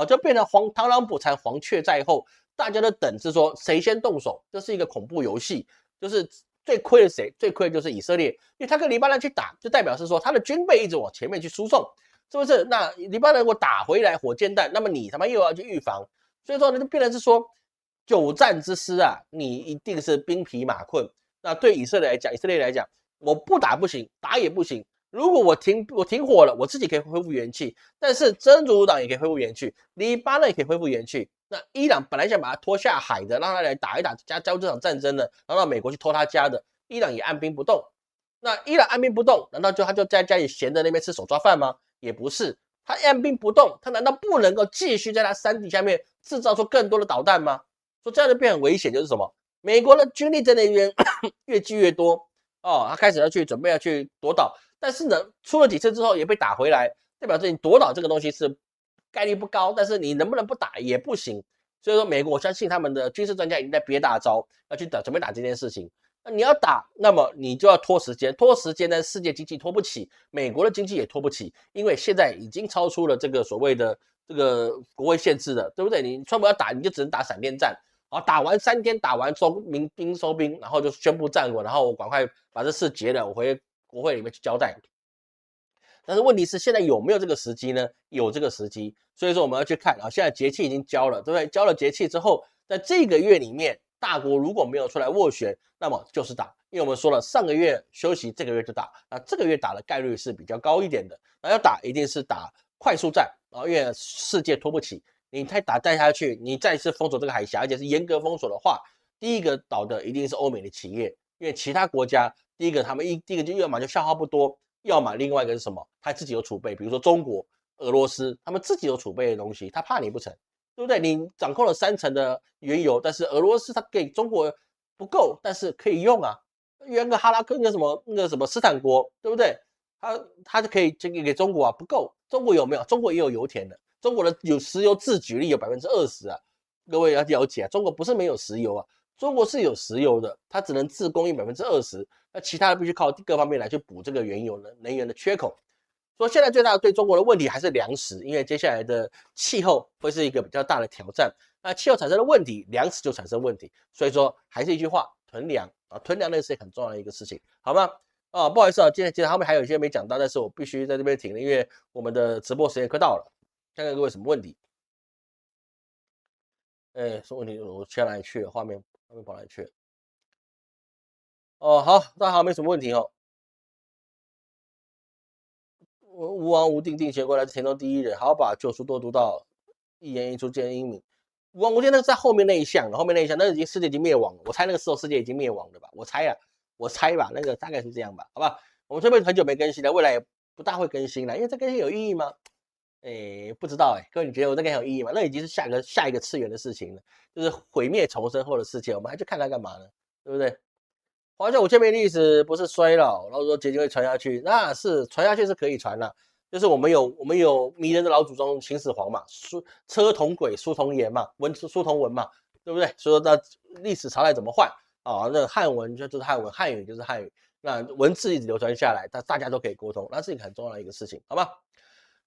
就变成螳螂捕蝉，黄雀在后，大家都等是说谁先动手，这是一个恐怖游戏，就是最亏的谁？最亏的就是以色列，因为他跟黎巴嫩去打，就代表是说他的军备一直往前面去输送，是不是？那黎巴嫩如果打回来火箭弹，那么你他妈又要去预防，所以说呢，就变成是说久战之师你一定是兵疲马困。那对以色列来讲，我不打不行，打也不行。如果我停火了，我自己可以恢复元气，但是真主党也可以恢复元气，黎巴嫩也可以恢复元气。那伊朗本来想把他拖下海的，让他来打一打加入这场战争的，然后让美国去偷他家的，伊朗也按兵不动。那伊朗按兵不动，难道他就在家里闲着那边吃手抓饭吗？也不是，他按兵不动，他难道不能够继续在他山底下面制造出更多的导弹吗？说这样就变很危险，就是什么？美国的军力真的越积越多哦，他开始准备要去夺岛，但是呢，出了几次之后也被打回来，代表着你夺岛这个东西是概率不高，但是你能不能不打也不行。所以说，美国我相信他们的军事专家已经在憋大招，要去准备打这件事情。那你要打，那么你就要拖时间，拖时间呢，世界经济拖不起，美国的经济也拖不起，因为现在已经超出了这个所谓的这个国会限制了，对不对？你川普要打，你就只能打闪电战。好，打完3天，打完收兵，然后就宣布战果，然后我赶快把这事结了，我回国会里面去交代。但是问题是，现在有没有这个时机呢？有这个时机，所以说我们要去看啊。现在节气已经交了，对不对？交了节气之后，在这个月里面，大国如果没有出来斡旋，那么就是打。因为我们说了，上个月休息，这个月就打，那这个月打的概率是比较高一点的。那要打，一定是打快速战啊，因为世界拖不起。你太打带下去，你再次封锁这个海峡，而且是严格封锁的话，第一个倒的一定是欧美的企业，因为其他国家，第一个他们第一个就要么就消耗不多。要么另外一个是什么？他自己有储备，比如说中国、俄罗斯，他们自己有储备的东西，他怕你不成，对不对？你掌控了3成的原油，但是俄罗斯它给中国不够，但是可以用啊。原个哈拉克那个什么斯坦国，对不对？他就可以这个给中国啊，不够。中国有没有？中国也有油田的，中国的有石油自给率有20%啊，各位要了解啊，中国不是没有石油啊，中国是有石油的，它只能自供应20%。那其他的必须靠各方面来去补这个原油能源的缺口。所以现在最大的对中国的问题还是粮食，因为接下来的气候会是一个比较大的挑战。那气候产生的问题，粮食就产生问题。所以说还是一句话，囤粮啊，囤粮那是很重要的一个事情，好吗？啊，不好意思啊，今天后面还有一些没讲到，但是我必须在这边停了，因为我们的直播时间快到了。看看各位什么问题？什么问题？我切哪里去了？画面跑哪里去了？哦，好，大家好，没什么问题哦。吴王无定，定乾坤来自田中第一人，好把旧书多读到，一言一出见英明。吴王无定那个在后面那一项，后面那一项，那世界已经灭亡了。我猜那个时候世界已经灭亡了吧？我猜吧，那个大概是这样吧，好吧？我们这边很久没更新了，未来也不大会更新了，因为这更新有意义吗？不知道各位你觉得我这个有意义吗？那已经是下一个次元的事情了，就是毁灭重生后的世界，我们还去看它干嘛呢？对不对？华夏五千年历史不是衰老，然后说结晶会传下去，那是传下去是可以传的，就是我们有迷人的老祖宗秦始皇嘛，车同轨，书同言嘛，书同文嘛，对不对？所以说那历史朝代怎么换啊？那汉文就是汉文，汉语就是汉语，那文字一直流传下来，大家都可以沟通，那是一个很重要的一个事情，好吧？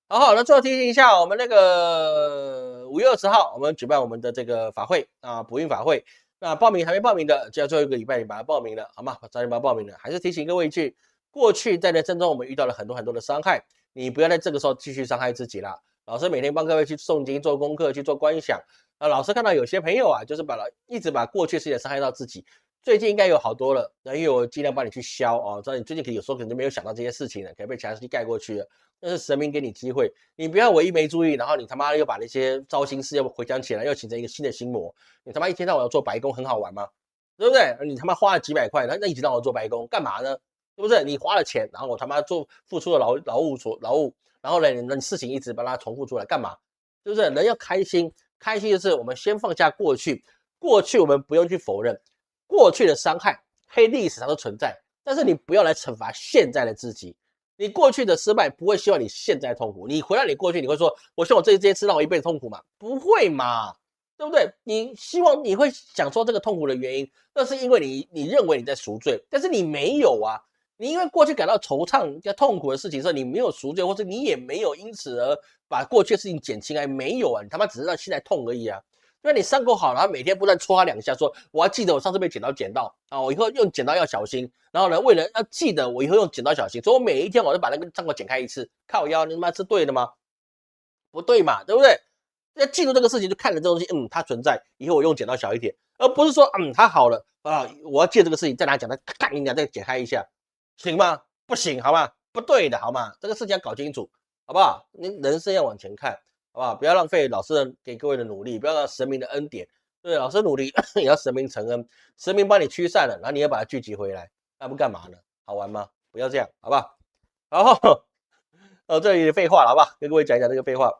好，那最后提醒一下，我们那个5月20号，我们举办我们的这个法会啊，补运法会。那报名还没报名的，就要最后一个礼拜你把它报名了，好吗？早点把它报名了。还是提醒各位一句，过去在人生中我们遇到了很多的伤害，你不要在这个时候继续伤害自己了。老师每天帮各位去诵经、做功课、去做观想。老师看到有些朋友啊，就是一直把过去事情伤害到自己，最近应该有好多了，因为我尽量帮你去消啊。知道你最近有时候可能就没有想到这些事情了，可能被其他事情盖过去了。那是神明给你机会，你不要我一没注意，然后你他妈又把那些糟心事又回想起来，又形成一个新的心魔。你他妈一天到晚要做白工，很好玩吗？对不对？你他妈花了几百块，那一直让我做白工干嘛呢？对不对？你花了钱，然后我他妈付出了劳务，然后呢，你事情一直把它重复出来干嘛？对不对？人要开心，开心的是我们先放下过去，过去我们不用去否认过去的伤害，黑历史它都存在，但是你不要来惩罚现在的自己。你过去的失败不会希望你现在痛苦，你回到你过去，你会说，我希望我这件事让我一辈子痛苦吗？不会嘛，对不对？你希望你会想说这个痛苦的原因，那是因为你认为你在赎罪，但是你没有啊，你因为过去感到惆怅、痛苦的事情时候，你没有赎罪，或者你也没有因此而把过去的事情减轻啊，没有啊，你他妈只是让现在痛而已啊。因为你伤口好了，每天不断戳他2下，说我要记得我上次被剪刀啊，我以后用剪刀要小心。然后呢，为了要记得我以后用剪刀小心，所以我每一天我都把那个伤口剪开一次。靠腰，你他妈是对的吗？不对嘛，对不对？要记住这个事情，就看着这东西，它存在，以后我用剪刀小一点，而不是说，它好了啊，我要借这个事情再拿剪刀，干你俩再剪开一下，行吗？不行，好吗？不对的，好吗？这个事情要搞清楚，好不好？你人生要往前看。好不好？不要浪费老师给各位的努力，不要让神明的恩典。对，老师努力也要神明承恩，神明帮你驱散了，然后你要把它聚集回来，那不干嘛呢？好玩吗？不要这样，好不好？然后这里废话了，好不好？跟各位讲一讲这个废话。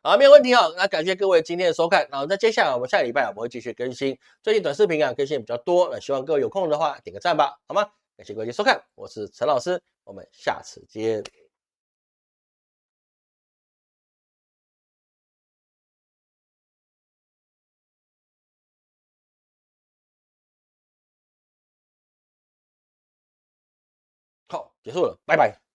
好，没有问题哈。那感谢各位今天的收看。然后在接下来我们下个礼拜我们会继续更新，最近短视频更新比较多，那希望各位有空的话点个赞吧，好吗？感谢各位收看，我是陈老师，我们下次见。好，结束了，拜拜。